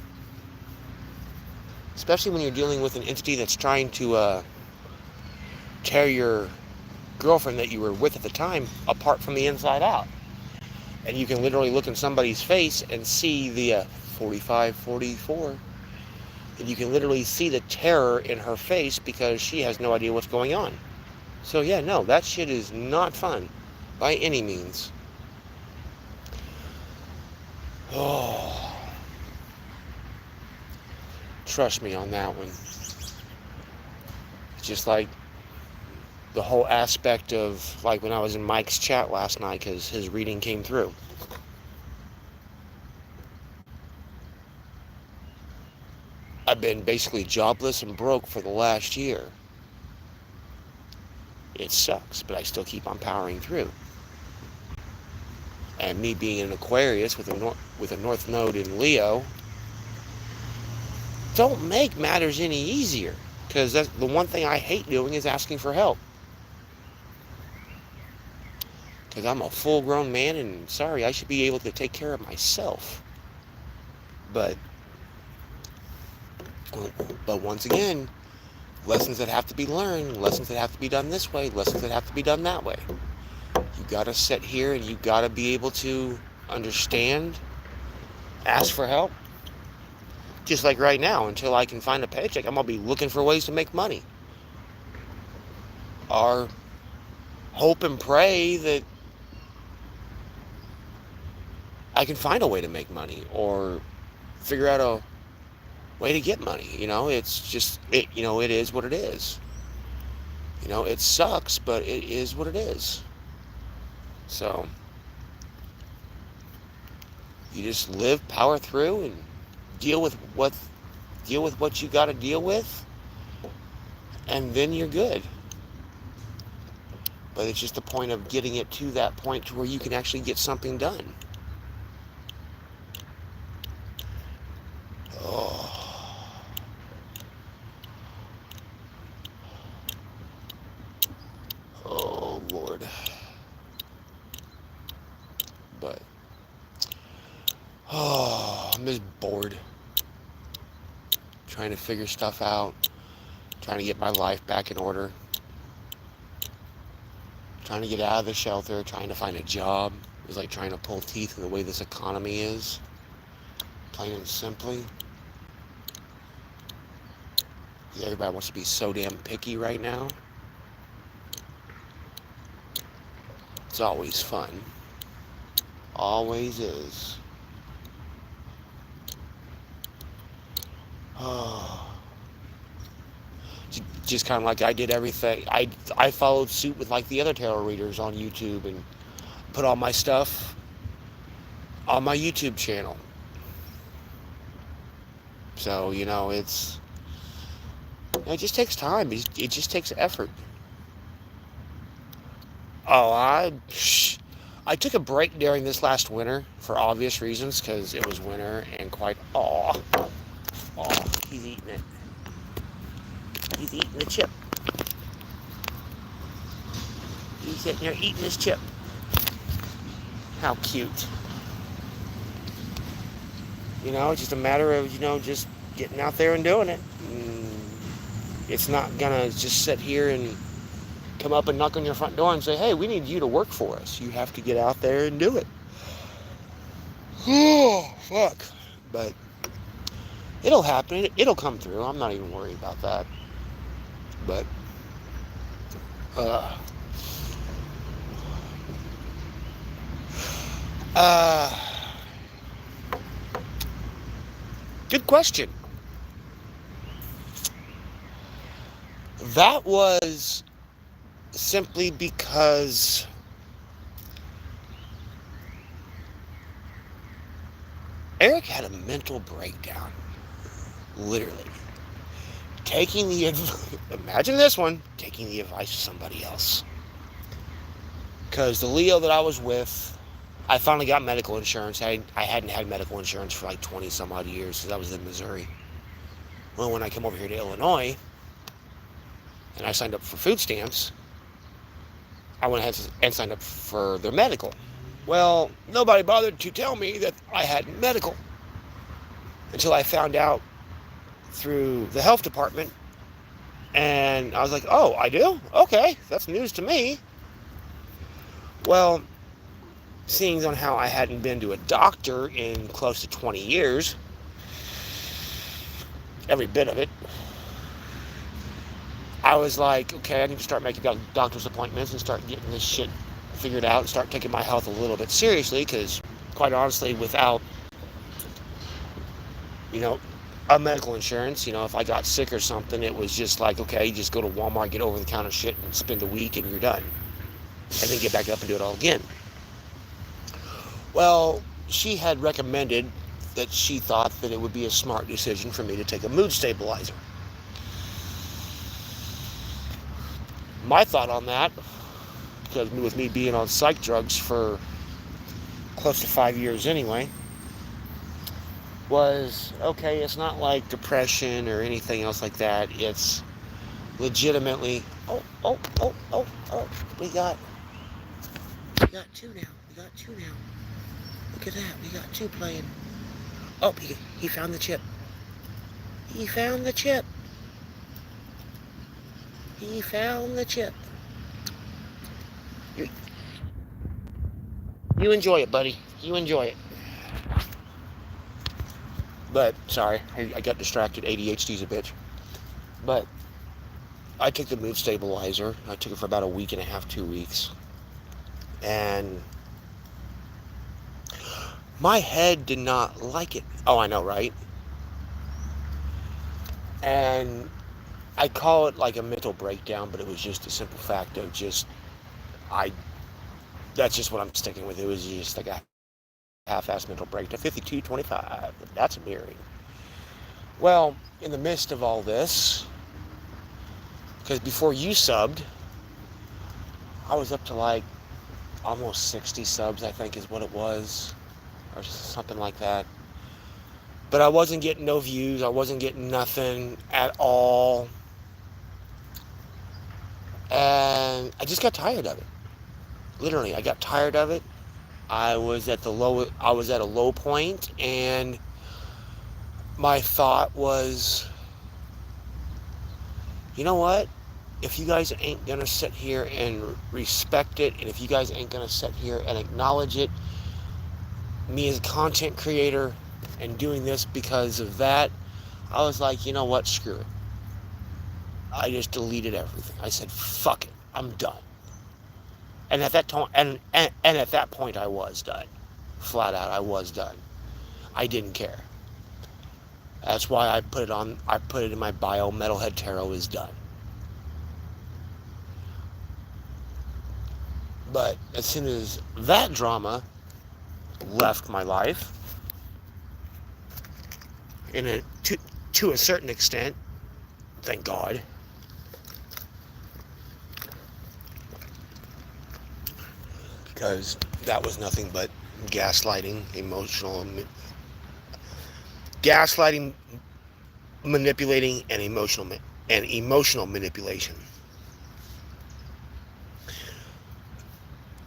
Especially when you're dealing with an entity that's trying to tear your girlfriend that you were with at the time apart from the inside out. And you can literally look in somebody's face and see the 45:44. And you can literally see the terror in her face because she has no idea what's going on. So yeah, no, that shit is not fun by any means. Oh, trust me on that one. It's just like the whole aspect of, like when I was in Mike's chat last night, because his reading came through. I've been basically jobless and broke for the last year. It sucks, but I still keep on powering through. And me being an Aquarius with a North Node in Leo, don't make matters any easier. Because that's the one thing I hate doing is asking for help. Because I'm a full-grown man, and sorry, I should be able to take care of myself. But once again, lessons that have to be learned, lessons that have to be done this way, lessons that have to be done that way. You gotta sit here and you gotta be able to understand, ask for help. Just like right now, until I can find a paycheck, I'm gonna be looking for ways to make money. Or hope and pray that I can find a way to make money, or figure out a way to get money. It's just, it is what it is. It sucks, but it is what it is. So, you just live, power through, and deal with what you got to deal with, and then you're good. But it's just the point of getting it to that point to where you can actually get something done. Oh, Lord. But, I'm just bored. Trying to figure stuff out. Trying to get my life back in order. Trying to get out of the shelter. Trying to find a job. It's like trying to pull teeth in the way this economy is. Plain and simply. Everybody wants to be so damn picky right now. It's always fun. Always is. Oh. Just kind of like I did everything. I followed suit with like the other tarot readers on YouTube and put all my stuff on my YouTube channel. So, it just takes time. It just takes effort. Oh, I took a break during this last winter for obvious reasons, because it was winter and he's eating it. He's eating the chip. He's sitting there eating his chip. How cute. It's just a matter of, just getting out there and doing it. It's not gonna just sit here and come up and knock on your front door and say, hey, we need you to work for us. You have to get out there and do it. Oh, fuck. But it'll happen. It'll come through. I'm not even worried about that. But, good question. That was simply because Eric had a mental breakdown. Literally. Imagine this one, taking the advice of somebody else. Because the Leo that I was with, I finally got medical insurance. I hadn't had medical insurance for like 20 some odd years, because I was in Missouri. Well, when I came over here to Illinois, and I signed up for food stamps, I went ahead and signed up for their medical. Well, nobody bothered to tell me that I had medical until I found out through the health department, and I was like, oh, I do? Okay, that's news to me. Well, seeing on how I hadn't been to a doctor in close to 20 years, every bit of it, I was like, okay, I need to start making doctor's appointments and start getting this shit figured out and start taking my health a little bit seriously, because quite honestly, without, a medical insurance, if I got sick or something, it was just like, okay, you just go to Walmart, get over-the-counter shit, and spend a week, and you're done. And then get back up and do it all again. Well, she had recommended that she thought that it would be a smart decision for me to take a mood stabilizer. My thought on that, because with me being on psych drugs for close to 5 years anyway, was, okay, it's not like depression or anything else like that. It's legitimately, oh, we got two now. Look at that, we got two playing. Oh, he found the chip. He found the chip. You enjoy it, buddy. You enjoy it. But, sorry, I got distracted. ADHD's a bitch. But I took the mood stabilizer. I took it for about a week and a half, 2 weeks. And my head did not like it. Oh, I know, right? And I call it like a mental breakdown, but it was just a simple fact of that's just what I'm sticking with. It was just like a half-ass mental breakdown. 52-25. That's a mirroring. Well, in the midst of all this, because before you subbed, I was up to like almost 60 subs, I think is what it was, or something like that. But I wasn't getting no views. I wasn't getting nothing at all. And I just got tired of it. Literally, I got tired of it. I was at a low point, and my thought was, you know what? If you guys ain't gonna sit here and respect it, and if you guys ain't gonna sit here and acknowledge it, me as a content creator and doing this because of that, I was like, you know what? Screw it. I just deleted everything. I said, fuck it. I'm done. And at that time, and at that point, I was done. Flat out, I was done. I didn't care. That's why I put it in my bio, Metalhead Tarot is done. But as soon as that drama left my life, to a certain extent, thank God, because that was nothing but gaslighting, manipulating, and emotional manipulation.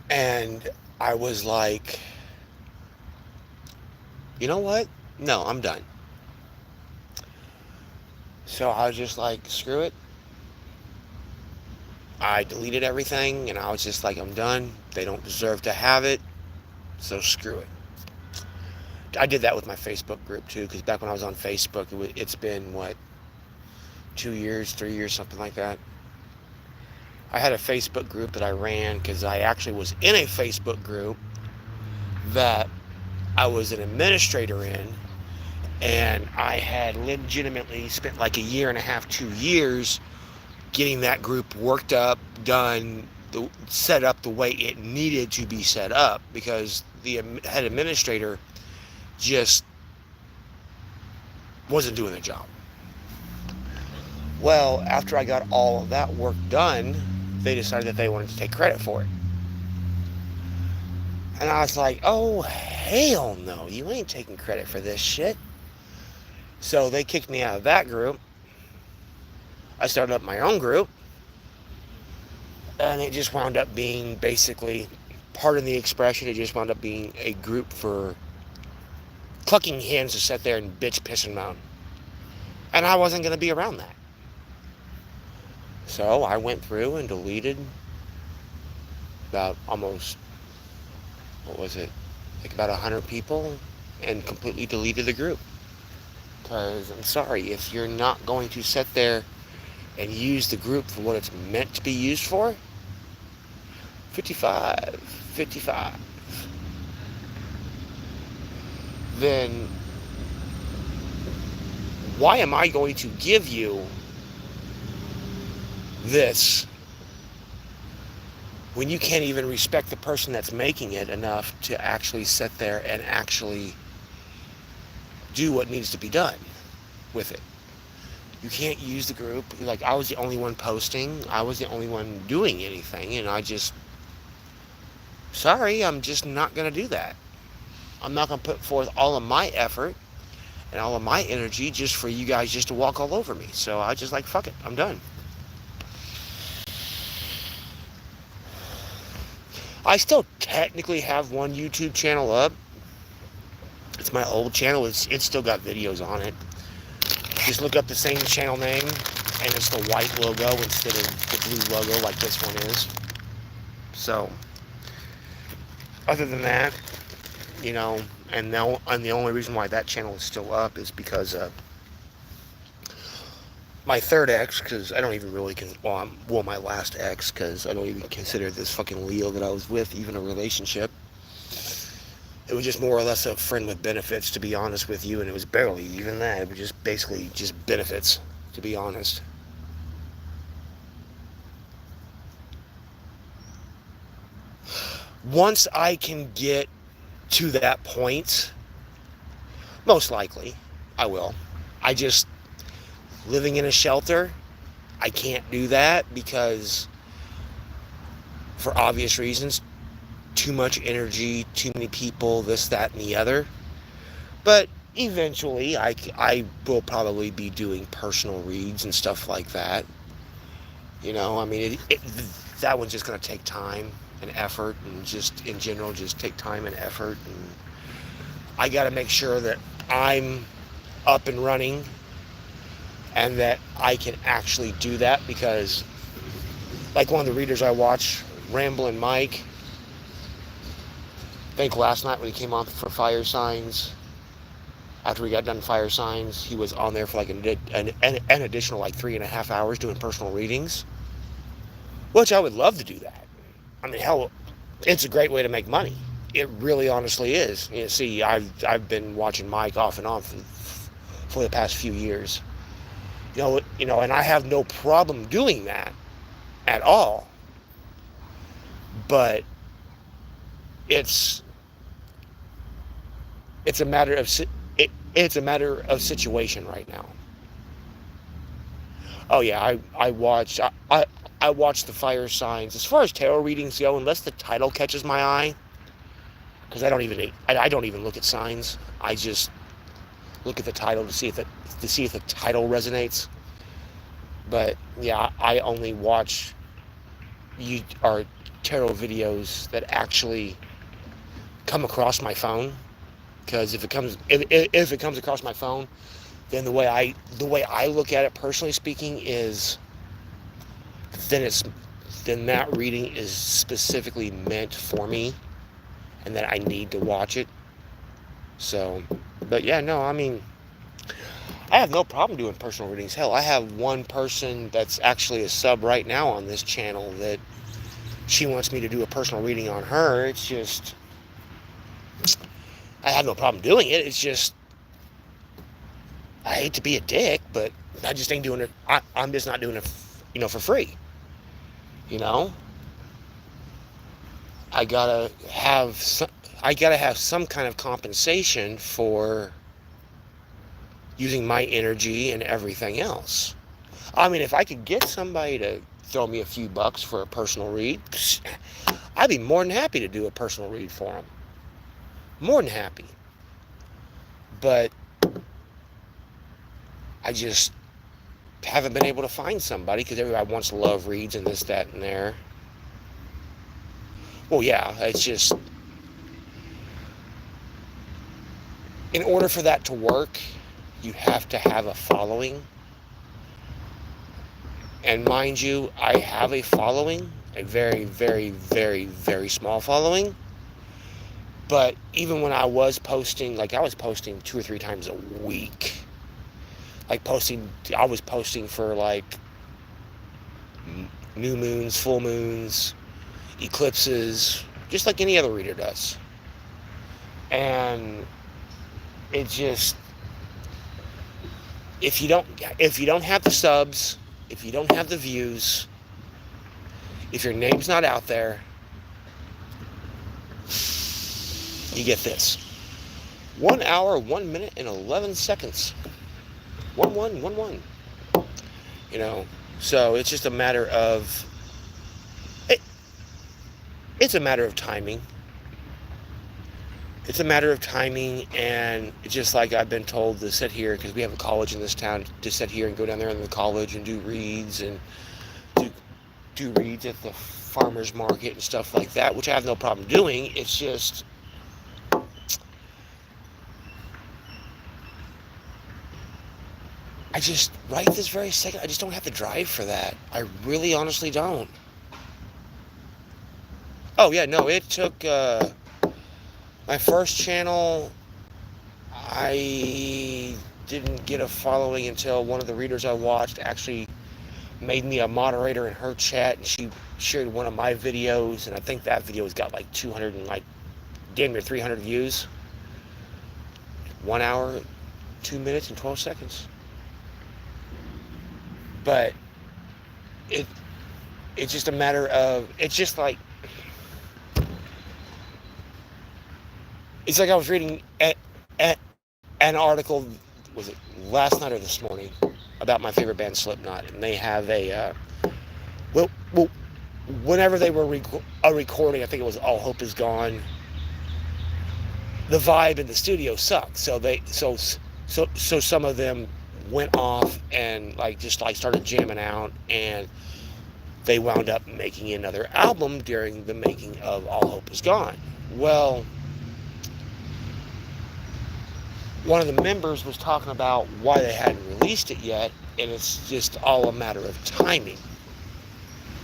And I was like, you know what? No, I'm done. So I was just like, screw it. I deleted everything, and I was just like, I'm done. They don't deserve to have it, so screw it. I did that with my Facebook group too, because back when I was on Facebook, it's been, 2 years, 3 years, something like that. I had a Facebook group that I ran because I actually was in a Facebook group that I was an administrator in, and I had legitimately spent like a year and a half, 2 years getting that group worked up, done, set up the way it needed to be set up, because the head administrator just wasn't doing the job. Well, after I got all of that work done, they decided that they wanted to take credit for it. And I was like, oh, hell no, you ain't taking credit for this shit. So they kicked me out of that group. I started up my own group. And it just wound up being basically, pardon the expression, it just wound up being a group for clucking hands to sit there and bitch, piss, and moan. And I wasn't going to be around that. So I went through and deleted about almost, like about 100 people, and completely deleted the group. Because I'm sorry, if you're not going to sit there and use the group for what it's meant to be used for, 55, then why am I going to give you this when you can't even respect the person that's making it enough to actually sit there and actually do what needs to be done with it. You can't use the group. Like, I was the only one posting. I was the only one doing anything. And I just, sorry, I'm just not going to do that. I'm not going to put forth all of my effort and all of my energy just for you guys just to walk all over me. So I just like, fuck it, I'm done. I still technically have one YouTube channel up. It's my old channel. It's still got videos on it. Just look up the same channel name, and it's the white logo instead of the blue logo like this one is. So, other than that, you know, and the only reason why that channel is still up is because my third ex, because I don't even really, my last ex, because I don't even consider this fucking Leo that I was with even a relationship. It was just more or less a friend with benefits, to be honest with you, and it was barely even that. It was just basically just benefits, to be honest. Once I can get to that point, most likely, I will. I just, living in a shelter, I can't do that because, for obvious reasons, too much energy, too many people, this, that, and the other. But eventually, I will probably be doing personal reads and stuff like that. You know, I mean, that one's just going to take time and effort, and just, in general, just take time and effort. And I got to make sure that I'm up and running and that I can actually do that, because, like one of the readers I watch, Ramblin' Mike, I think last night when he came on for Fire Signs, after we got done Fire Signs, he was on there for like an additional like 3.5 hours doing personal readings, which I would love to do that. I mean, hell, it's a great way to make money. It really honestly is. You see, I've been watching Mike off and on for the past few years. You know, and I have no problem doing that at all. But it's a matter of situation right now. Oh yeah, I watched the Fire Signs. As far as tarot readings go, unless the title catches my eye, because I don't even look at signs. I just look at the title to see if the title resonates. But yeah, I only watch tarot videos that actually come across my phone, because if it comes across my phone, then the way I look at it, personally speaking, is then that reading is specifically meant for me, and that I need to watch it. So, but yeah, no, I mean, I have no problem doing personal readings. Hell, I have one person that's actually a sub right now on this channel that she wants me to do a personal reading on her. It's just, I have no problem doing it. It's just, I hate to be a dick, but I just ain't doing it. I'm just not doing it, for free. I gotta have some kind of compensation for using my energy and everything else. I mean, if I could get somebody to throw me a few bucks for a personal read, I'd be more than happy to do a personal read for them. More than happy. But I just haven't been able to find somebody, because everybody wants love reads and this, that, and there. Well, yeah, it's just, in order for that to work, you have to have a following. And mind you, I have a following, a very, very, very, very small following. But even when I was posting, I was posting 2 or 3 times a week. I was posting for new moons, full moons, eclipses, just like any other reader does. And it just, if you don't have the subs, if you don't have the views, if your name's not out there, you get this. 1 hour, 1 minute, and 11 seconds. 1-1-1-1. You know, so it's just a matter of, it, it's a matter of timing. It's a matter of timing, and it's just like I've been told to sit here, because we have a college in this town, to sit here and go down there in the college and do reads and do reads at the farmer's market and stuff like that, which I have no problem doing. It's just, right this very second, I just don't have the drive for that. I really honestly don't. Oh, yeah, no, it took, my first channel, I didn't get a following until one of the readers I watched actually made me a moderator in her chat, and she shared one of my videos, and I think that video has got like 200 and like damn near 300 views. 1 hour, 2 minutes, and 12 seconds. But it's just a matter of, it's just like, it's like I was reading an article, was it last night or this morning, about my favorite band, Slipknot, and they have a, well, whenever they were a recording, I think it was All Hope Is Gone, the vibe in the studio sucked, so some of them went off and just started jamming out, and they wound up making another album during the making of All Hope Is Gone. Well, one of the members was talking about why they hadn't released it yet, and it's just all a matter of timing.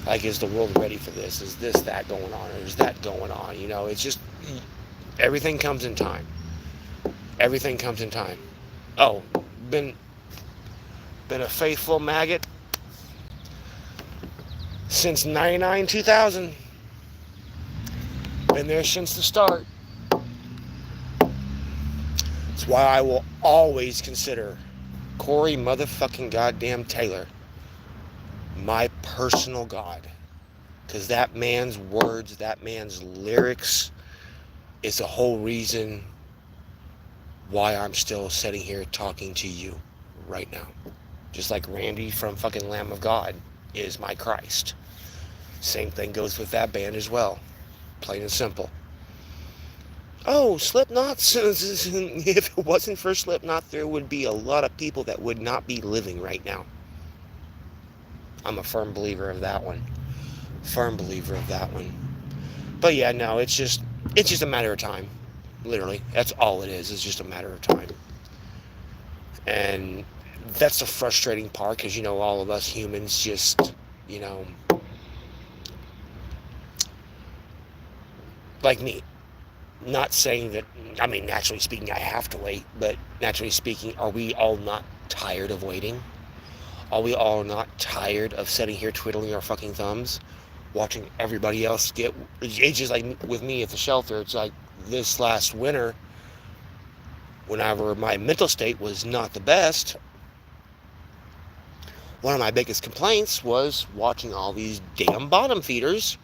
Like, is the world ready for this? Is this, that going on? Or is that going on? You know, it's just, everything comes in time. Everything comes in time. Oh, been a faithful maggot since 99, 2000. Been there since the start. That's why I will always consider Corey motherfucking goddamn Taylor my personal God. Because that man's words, that man's lyrics is the whole reason why I'm still sitting here talking to you right now. Just like Randy from fucking Lamb of God is my Christ. Same thing goes with that band as well. Plain and simple. Oh, Slipknot? If it wasn't for Slipknot, there would be a lot of people that would not be living right now. I'm a firm believer of that one. Firm believer of that one. But yeah, no, it's just a matter of time. Literally. That's all it is. It's just a matter of time. And that's the frustrating part, because, all of us humans just, like me. Not saying that, naturally speaking, I have to wait, but naturally speaking, are we all not tired of waiting? Are we all not tired of sitting here twiddling our fucking thumbs, watching everybody else get, it's just like with me at the shelter, it's like this last winter, whenever my mental state was not the best, one of my biggest complaints was watching all these damn bottom feeders,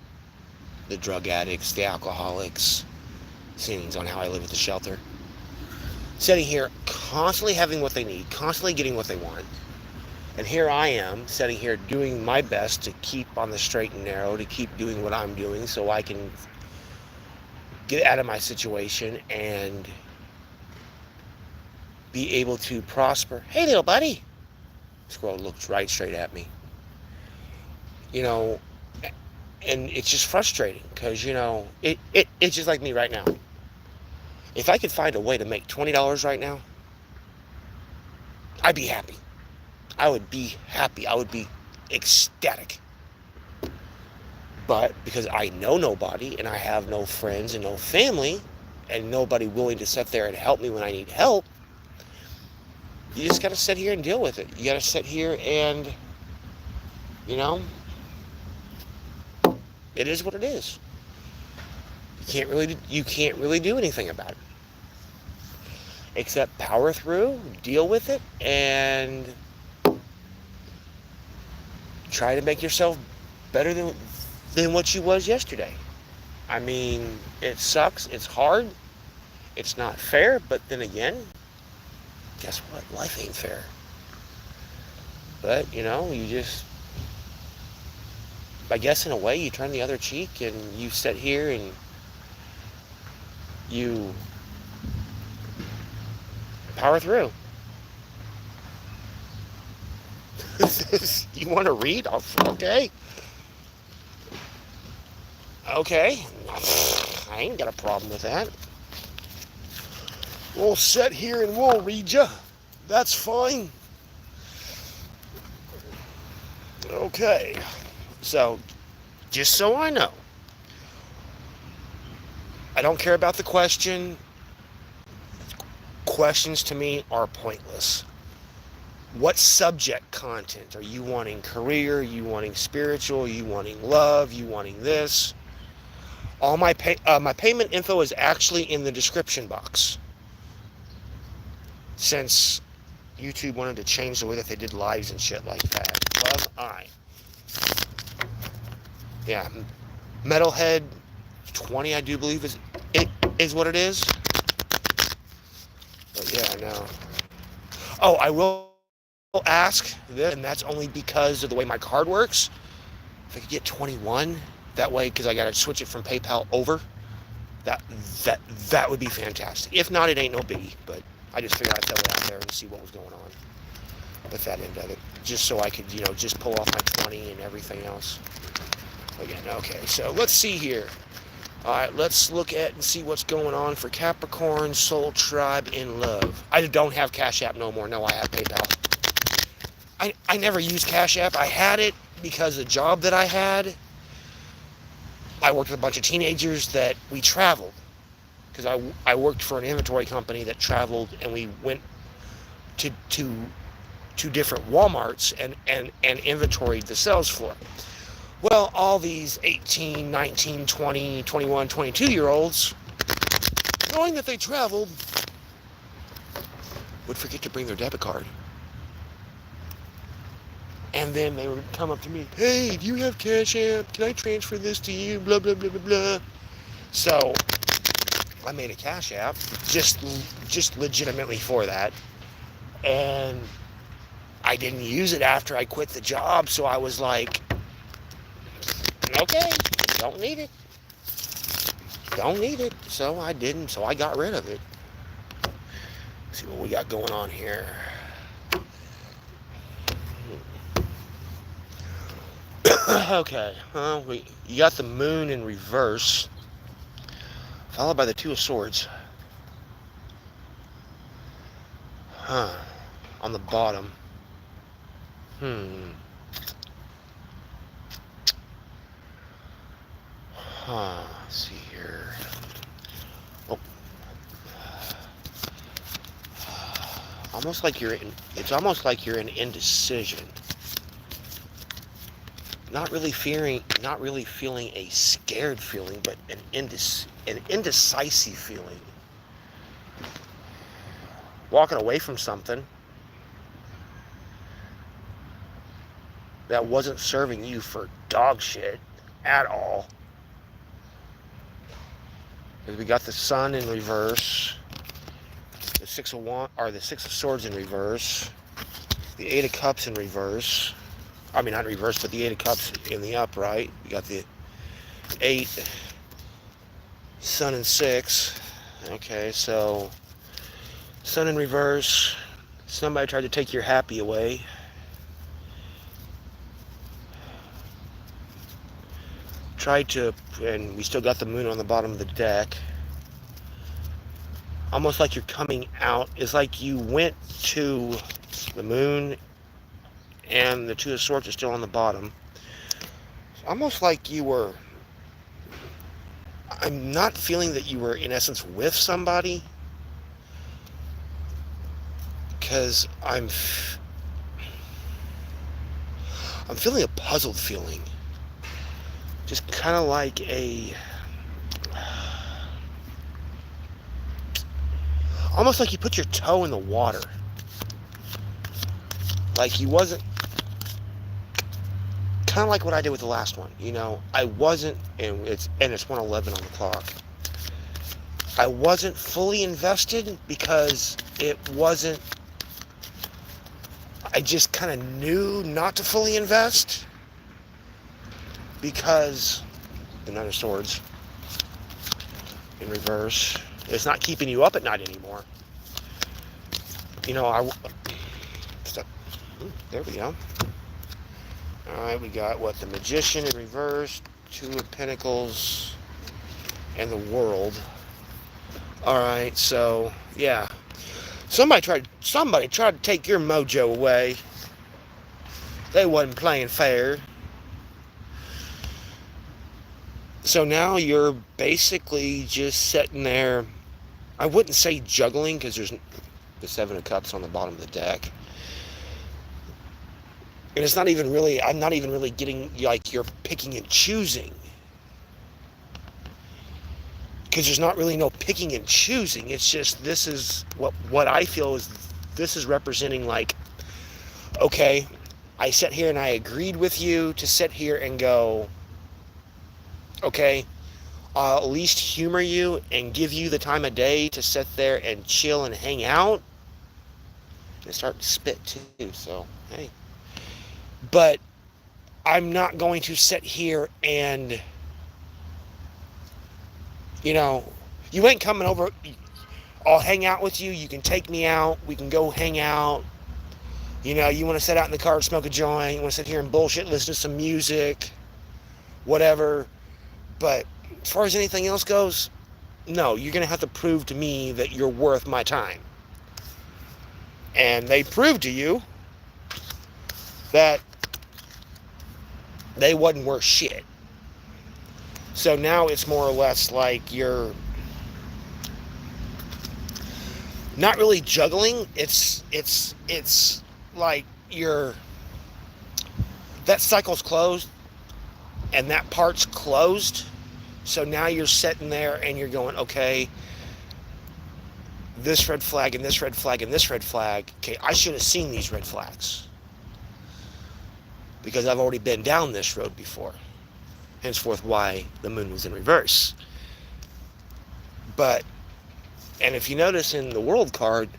the drug addicts, the alcoholics, scenes on How I Live at the Shelter, sitting here constantly having what they need, constantly getting what they want. And here I am, sitting here doing my best to keep on the straight and narrow, to keep doing what I'm doing so I can get out of my situation and be able to prosper. Hey, little buddy. Squirrel looked right straight at me. And it's just frustrating because, it's just like me right now. If I could find a way to make $20 right now, I'd be happy. I would be happy. I would be ecstatic. But because I know nobody, and I have no friends and no family, and nobody willing to sit there and help me when I need help, you just got to sit here and deal with it. You got to sit here and, it is what it is. You can't really do anything about it. Except power through, deal with it, and try to make yourself better than what you was yesterday. It sucks. It's hard. It's not fair, but then again, guess what? Life ain't fair. But, you just, I guess in a way, you turn the other cheek and you sit here and you power through. You want to read? Okay. Okay. I ain't got a problem with that. We'll sit here and we'll read you. That's fine. Okay. So, just so I know, I don't care about the question. Questions to me are pointless. What subject content? Are you wanting career? Are you wanting spiritual? Are you wanting love? Are you wanting this? All my payment info is actually in the description box. Since YouTube wanted to change the way that they did lives and shit like that. Love I. Yeah. Metalhead 20, I do believe is what it is. But yeah, I know. Oh, I will ask this, and that's only because of the way my card works. If I could get 21, that way, because I got to switch it from PayPal over, that would be fantastic. If not, it ain't no biggie, but I just figured I'd throw it out there and see what was going on with that end of it, just so I could, just pull off my 20 and everything else. Again, okay, so let's see here. All right, let's look at and see what's going on for Capricorn, Soul Tribe, in love. I don't have Cash App no more. No, I have PayPal. I never used Cash App. I had it because the job that I had, I worked with a bunch of teenagers that we traveled. Because I worked for an inventory company that traveled, and we went to different Walmarts and inventoried the sales floor. Well, all these 18, 19, 20, 21, 22-year-olds, knowing that they traveled, would forget to bring their debit card. And then they would come up to me, hey, do you have Cash App? Can I transfer this to you? Blah, blah, blah, blah, blah. So I made a Cash App just legitimately for that. And I didn't use it after I quit the job, so I was like, okay, don't need it. Don't need it. So I didn't, so I got rid of it. Let's see what we got going on here. Okay, well, you got the moon in reverse, followed by the Two of Swords. On the bottom. Let's see here. Oh. It's almost like you're in indecision. Not really feeling a scared feeling, but an indecisive feeling. Walking away from something that wasn't serving you for dog shit at all. Because we got the Sun in reverse, the Six of Swords in reverse, the Eight of Cups in reverse. I mean, not in reverse, but the Eight of Cups in the upright. We got the 8, Sun and 6. Okay, so Sun in reverse. Somebody tried to take your happy away. And we still got the moon on the bottom of the deck. Almost like you're coming out. It's like you went to the moon and the Two of Swords are still on the bottom. It's almost like you were... I'm not feeling that you were, in essence, with somebody. Because I'm feeling a puzzled feeling. Just kind of like almost like you put your toe in the water. Like you wasn't, kind of like what I did with the last one. I wasn't, and it's 1:11 on the clock. I wasn't fully invested because it wasn't, I just kind of knew not to fully invest because the Nine of Swords in reverse, it's not keeping you up at night anymore. You know, there we go. Alright, we got what? The Magician in reverse, Two of Pentacles, and the World. Alright, so, yeah. Somebody tried to take your mojo away. They wasn't playing fair. So now you're basically just sitting there. I wouldn't say juggling because there's the Seven of Cups on the bottom of the deck. And it's not even really, I'm not even really getting like you're picking and choosing. Because there's not really no picking and choosing. It's just, this is what I feel is, this is representing like, okay, I sat here and I agreed with you to sit here and go, okay, I'll at least humor you and give you the time of day to sit there and chill and hang out. And start to spit too, so, hey. But I'm not going to sit here and, you know, you ain't coming over. I'll hang out with you. You can take me out. We can go hang out. You know, you want to sit out in the car and smoke a joint. You want to sit here and bullshit, listen to some music, whatever. But as far as anything else goes, no, you're going to have to prove to me that you're worth my time. And they proved to you that they wasn't worth shit. So now it's more or less like you're not really juggling. It's like that cycle's closed and that part's closed. So now you're sitting there and you're going, okay, this red flag and this red flag and this red flag. Okay, I should have seen these red flags because I've already been down this road before. Henceforth, why the moon was in reverse. But, and if you notice in the World card,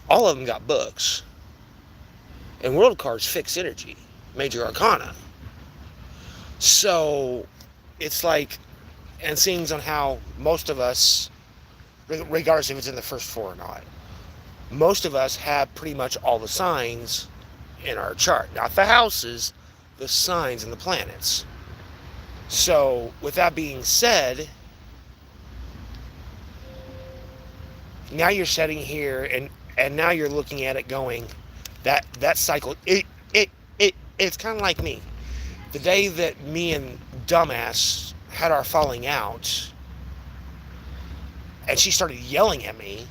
all of them got books. And World cards fix energy, major arcana. So, it's like, and seeing on how most of us, regardless if it's in the first four or not, most of us have pretty much all the signs in our chart. Not the houses, the signs and the planets. So, with that being said, now you're sitting here and now you're looking at it going, that cycle, it's kind of like me. The day that me and Dumbass had our falling out, and she started yelling at me,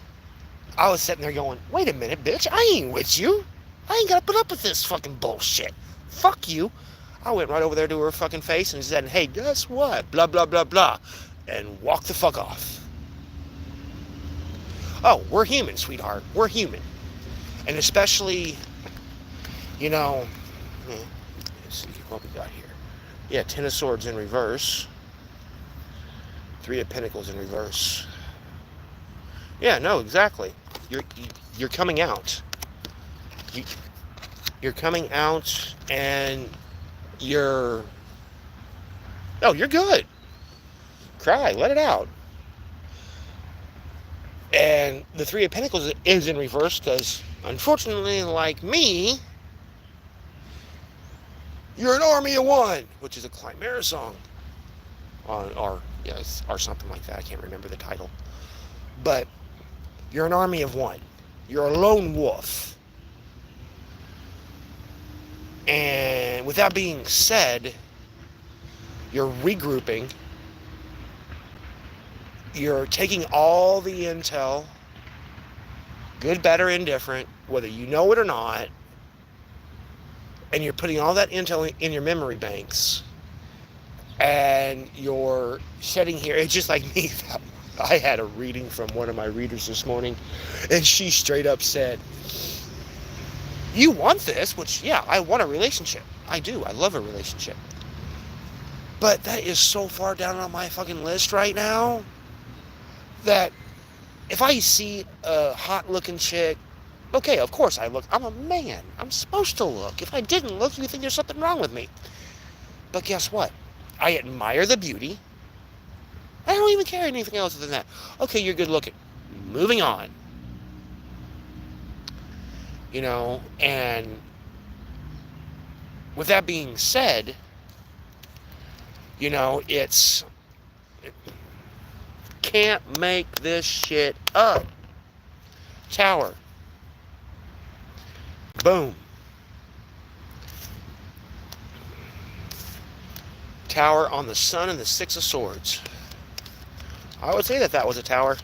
I was sitting there going, wait a minute, bitch, I ain't with you. I ain't gotta put up with this fucking bullshit. Fuck you. I went right over there to her fucking face and said, hey, guess what? Blah, blah, blah, blah. And walked the fuck off. Oh, we're human, sweetheart. We're human. And especially, you know, let's see what we got here. Yeah, Ten of Swords in reverse. Three of Pentacles in reverse. Yeah, no, exactly. You're coming out. You're coming out and you're good. Cry, let it out. And the Three of Pentacles is in reverse because, unfortunately, like me, you're an army of one, which is a Chimera song. Or something like that. I can't remember the title. But you're an army of one. You're a lone wolf. And with that being said, you're regrouping. You're taking all the intel, good, bad, or indifferent, whether you know it or not, and you're putting all that intel in your memory banks, and you're sitting here. It's just like me. I had a reading from one of my readers this morning, and she straight up said, you want this, which, yeah, I want a relationship. I do. I love a relationship. But that is so far down on my fucking list right now. that if I see a hot looking chick, okay, of course I look. I'm a man. I'm supposed to look. If I didn't look, you think there's something wrong with me. But guess what? I admire the beauty. I don't even care anything else than that. Okay, you're good looking. Moving on. And with that being said, it can't make this shit up. Tower. Boom. Tower on the Sun and the Six of Swords. I would say that was a tower.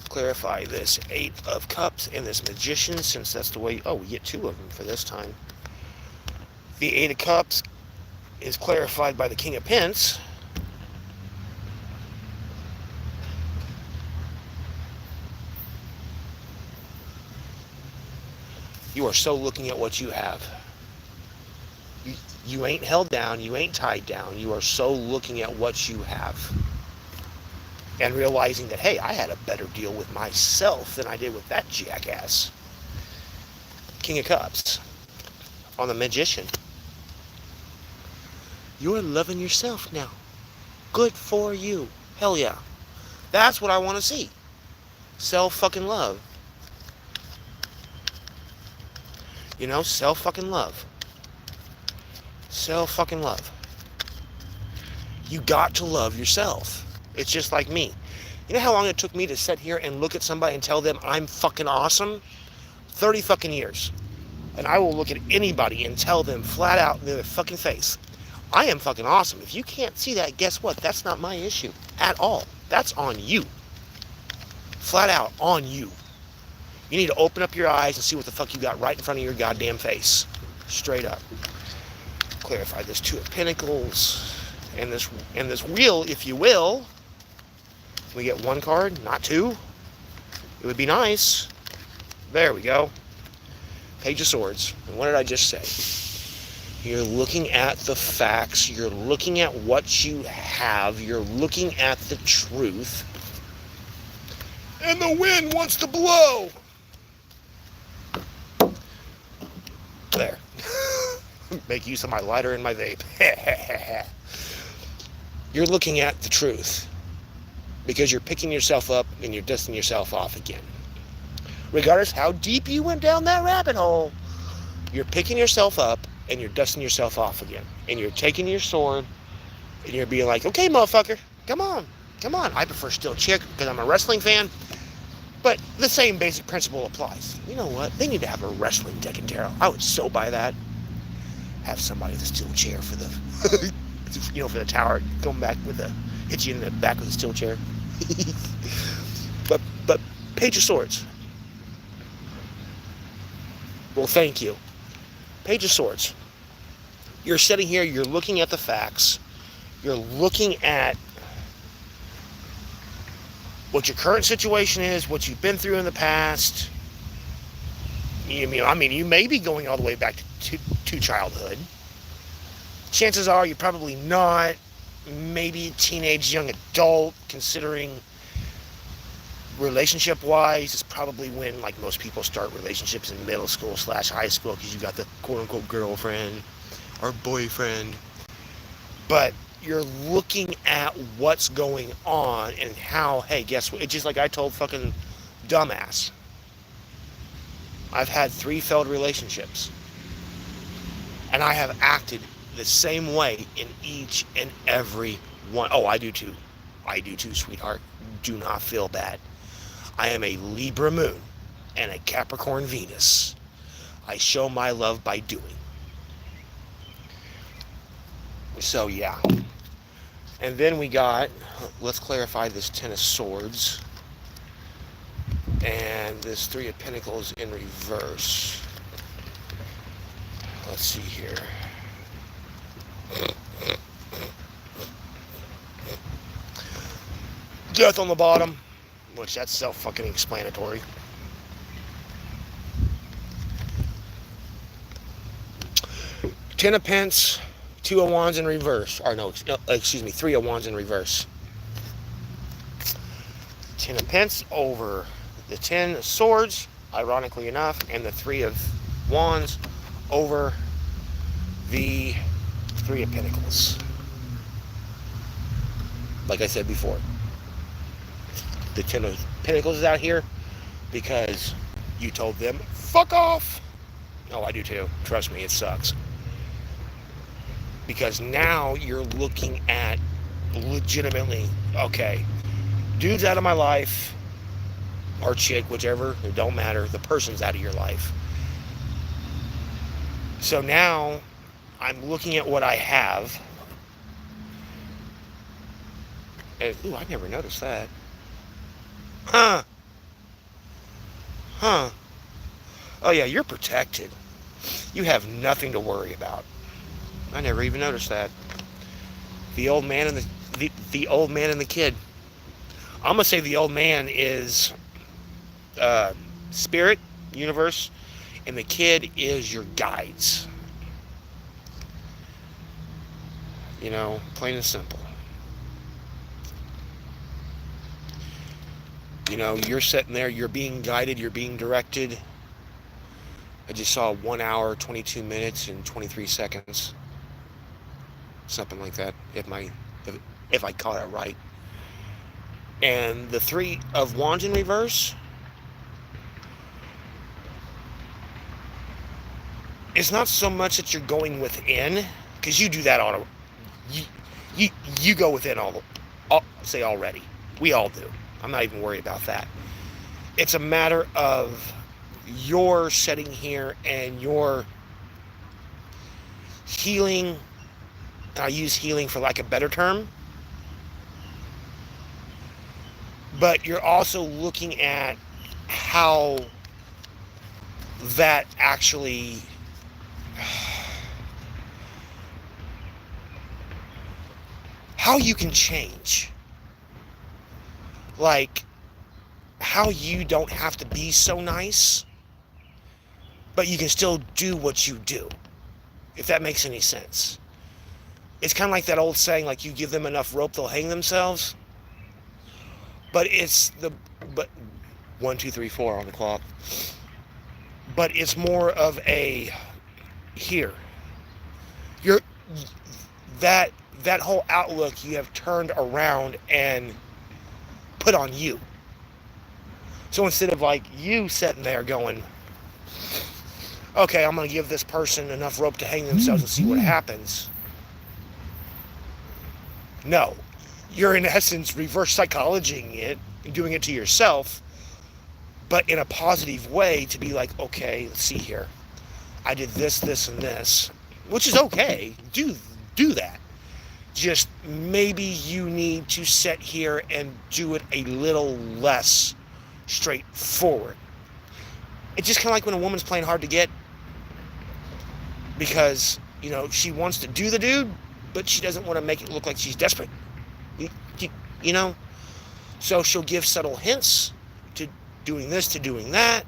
Clarify this Eight of Cups and this Magician, since that's the way... Oh, we get two of them for this time. The Eight of Cups is clarified by the King of Pence. You are so looking at what you have. You ain't held down. You ain't tied down. You are so looking at what you have. And realizing that, hey, I had a better deal with myself than I did with that jackass. King of Cups on the Magician. You're loving yourself now. Good for you. Hell yeah. That's what I want to see. Self-fucking-love. Self-fucking-love. Self-fucking-love. You got to love yourself. It's just like me. You know how long it took me to sit here and look at somebody and tell them I'm fucking awesome? 30 fucking years. And I will look at anybody and tell them flat out in their fucking face, I am fucking awesome. If you can't see that, guess what? That's not my issue at all. That's on you. Flat out on you. You need to open up your eyes and see what the fuck you got right in front of your goddamn face. Straight up. Clarify this Two of Pentacles and this wheel, if you will. We get one card, not two. It would be nice. There we go. Page of Swords. And what did I just say? You're looking at the facts. You're looking at what you have. You're looking at the truth. And the wind wants to blow. There. Make use of my lighter and my vape. You're looking at the truth. Because you're picking yourself up and you're dusting yourself off again. Regardless how deep you went down that rabbit hole, you're picking yourself up and you're dusting yourself off again. And you're taking your sword and you're being like, okay, motherfucker, come on. I prefer steel chick because I'm a wrestling fan. But the same basic principle applies. You know what? They need to have a wrestling deck and tarot. I would so buy that. Have somebody with a steel chair for the, for the tower. Going back with the, hit you in the back with a steel chair. But Page of Swords. Well, thank you. Page of Swords. You're sitting here, you're looking at the facts. You're looking at what your current situation is, what you've been through in the past. You may be going all the way back to childhood. Chances are you're probably not. Maybe teenage, young adult, considering relationship-wise, is probably when, like, most people start relationships in middle school / high school, because you got the quote-unquote girlfriend or boyfriend. But you're looking at what's going on and how, hey, guess what? It's just like I told fucking dumbass. I've had 3 failed relationships. And I have acted the same way in each and every one. Oh, I do too. I do too, sweetheart. Do not feel bad. I am a Libra moon and a Capricorn Venus. I show my love by doing. So, yeah. And then we got, let's clarify this Ten of Swords. And this Three of Pentacles in reverse. Let's see here. Death on the bottom, which that's self-fucking explanatory. Ten of Pence, Two of Wands in reverse. Or no, excuse me, Three of Wands in reverse. Ten of Pence over the Ten of Swords, ironically enough, and the Three of Wands over the Three of Pentacles. Like I said before, the Ten of Pentacles is out here because you told them, fuck off. Oh, I do too. Trust me, it sucks. Because now you're looking at legitimately, okay, dude's out of my life, or chick, whichever, it don't matter, the person's out of your life. So now I'm looking at what I have. And, ooh, I never noticed that. Huh. Oh yeah, you're protected. You have nothing to worry about. I never even noticed that. The old man and the old man and the kid. I'm gonna say the old man is spirit, universe, and the kid is your guides. You know, plain and simple. You know, you're sitting there, you're being guided, you're being directed. I just saw 1 hour, 22 minutes, and 23 seconds. Something like that, if I caught it right. And the Three of Wands in reverse, it's not so much that you're going within, because you do that on you go within say already. We all do. I'm not even worried about that. It's a matter of your sitting here and your healing. I'll use healing for lack of a better term. But you're also looking at how that actually how you can change. Like, how you don't have to be so nice, but you can still do what you do, if that makes any sense. It's kind of like that old saying, like, you give them enough rope, they'll hang themselves. But it's but 1, 2, 3, 4 on the clock. But it's more of a, here, you're, that whole outlook you have turned around and put on you. So instead of like you sitting there going, okay, I'm going to give this person enough rope to hang themselves and see what happens. No, you're in essence reverse psychologying it and doing it to yourself, but in a positive way, to be like, okay, let's see here. I did this, this, and this, which is okay. Do that. Just maybe you need to sit here and do it a little less straightforward. It's just kind of like when a woman's playing hard to get, because, you know, she wants to do the dude, but she doesn't want to make it look like she's desperate. You know? So she'll give subtle hints to doing this, to doing that.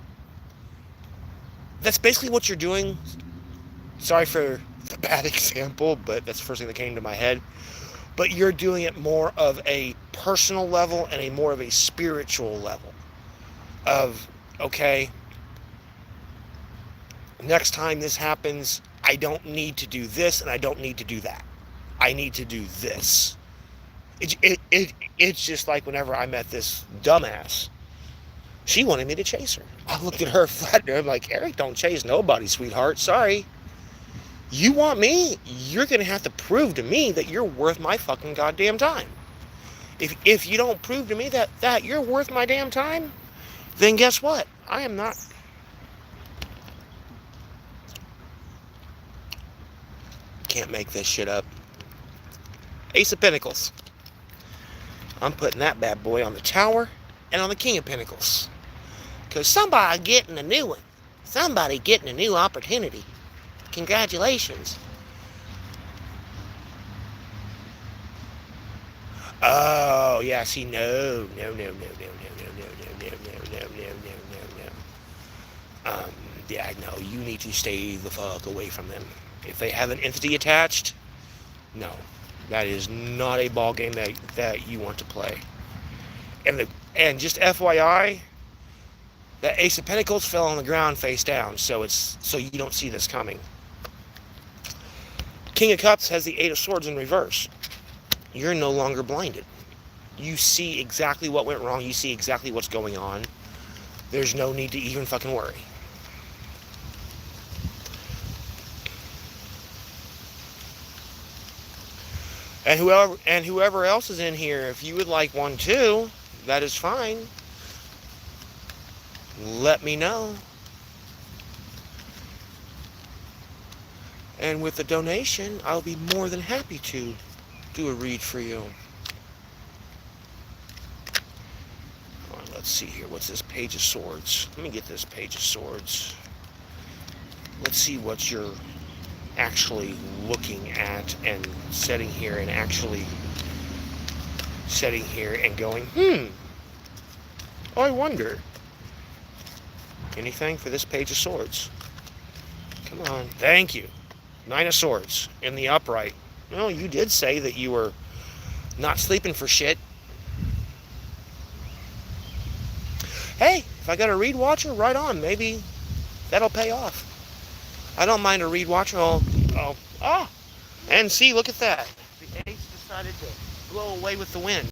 That's basically what you're doing. Sorry for the bad example, but that's the first thing that came to my head. But you're doing it more of a personal level and a more of a spiritual level of, okay, next time this happens, I don't need to do this and I don't need to do that. I need to do this. It's just like whenever I met this dumbass, she wanted me to chase her. I looked at her flat and I'm like, Eric, don't chase nobody, sweetheart. Sorry. You want me? You're going to have to prove to me that you're worth my fucking goddamn time. If you don't prove to me that you're worth my damn time, then guess what? I am not. Can't make this shit up. Ace of Pentacles. I'm putting that bad boy on the Tower and on the King of Pentacles. Because somebody getting a new one. Somebody getting a new opportunity. Congratulations. Oh, yeah, see, no. Yeah, no, you need to stay the fuck away from them. If they have an entity attached, no. That is not a ball game that you want to play. And just FYI, the Ace of Pentacles fell on the ground face down, so you don't see this coming. King of Cups has the Eight of Swords in reverse. You're no longer blinded. You see exactly what went wrong. You see exactly what's going on. There's no need to even fucking worry. And whoever else is in here, if you would like one too, that is fine. Let me know. And with the donation, I'll be more than happy to do a read for you. All right, let's see here. What's this Page of Swords? Let me get this Page of Swords. Let's see what you're actually looking at and sitting here and going, I wonder. Anything for this Page of Swords? Come on. Thank you. Nine of Swords in the upright. Well, you did say that you were not sleeping for shit. Hey, if I got a read watcher, right on. Maybe that'll pay off. I don't mind a read watcher. And see, look at that. The Ace decided to blow away with the wind.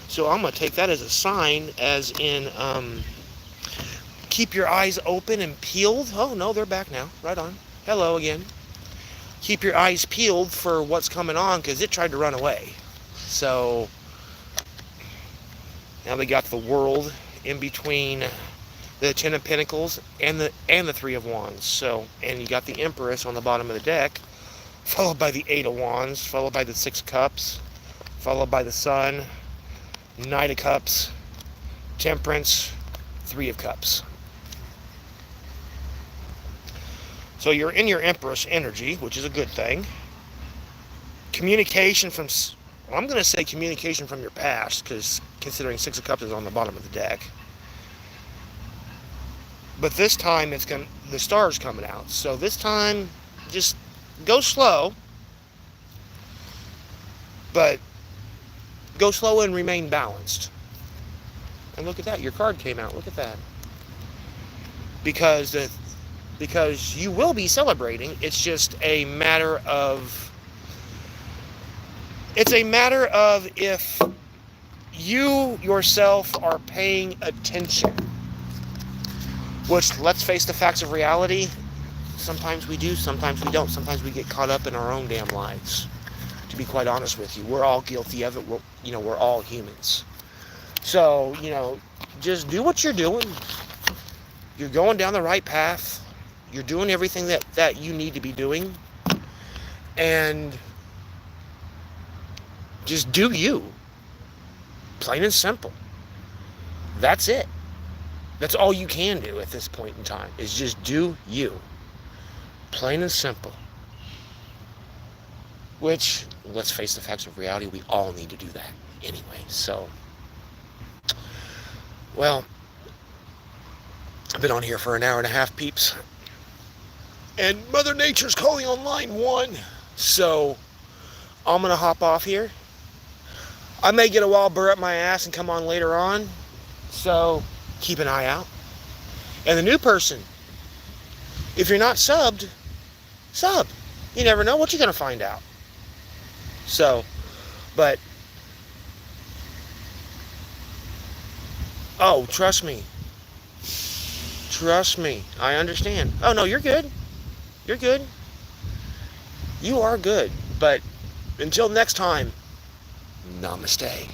So I'm going to take that as a sign, as in, keep your eyes open and peeled. Oh, no, they're back now. Right on. Hello again. Keep your eyes peeled for what's coming on, because it tried to run away. So now they got the World in between the Ten of Pentacles and the Three of Wands. So, and you got the Empress on the bottom of the deck, followed by the Eight of Wands, followed by the Six of Cups, followed by the Sun, Knight of Cups, Temperance, Three of Cups. So you're in your Empress energy, which is a good thing. Communication from, well, I'm going to say communication from your past, because considering Six of Cups is on the bottom of the deck. But this time the star's coming out. So this time, just go slow. But go slow and remain balanced. And look at that, your card came out. Look at that. Because you will be celebrating. It's just a matter of if you yourself are paying attention. Which, let's face the facts of reality, sometimes we do, sometimes we don't. Sometimes we get caught up in our own damn lives. To be quite honest with you, we're all guilty of it. We're all humans. So, just do what you're doing. You're going down the right path. You're doing everything that you need to be doing. And just do you. Plain and simple. That's it. That's all you can do at this point in time, is just do you. Plain and simple. Which, let's face the facts of reality, we all need to do that anyway. So, well, I've been on here for an hour and a half, peeps. And Mother Nature's calling on line 1. So, I'm going to hop off here. I may get a wild burr up my ass and come on later on. So, keep an eye out. And the new person, if you're not subbed, sub. You never know what you're going to find out. So, but, oh, trust me. Trust me. I understand. Oh, no, you're good. You're good. You are good. But until next time, namaste.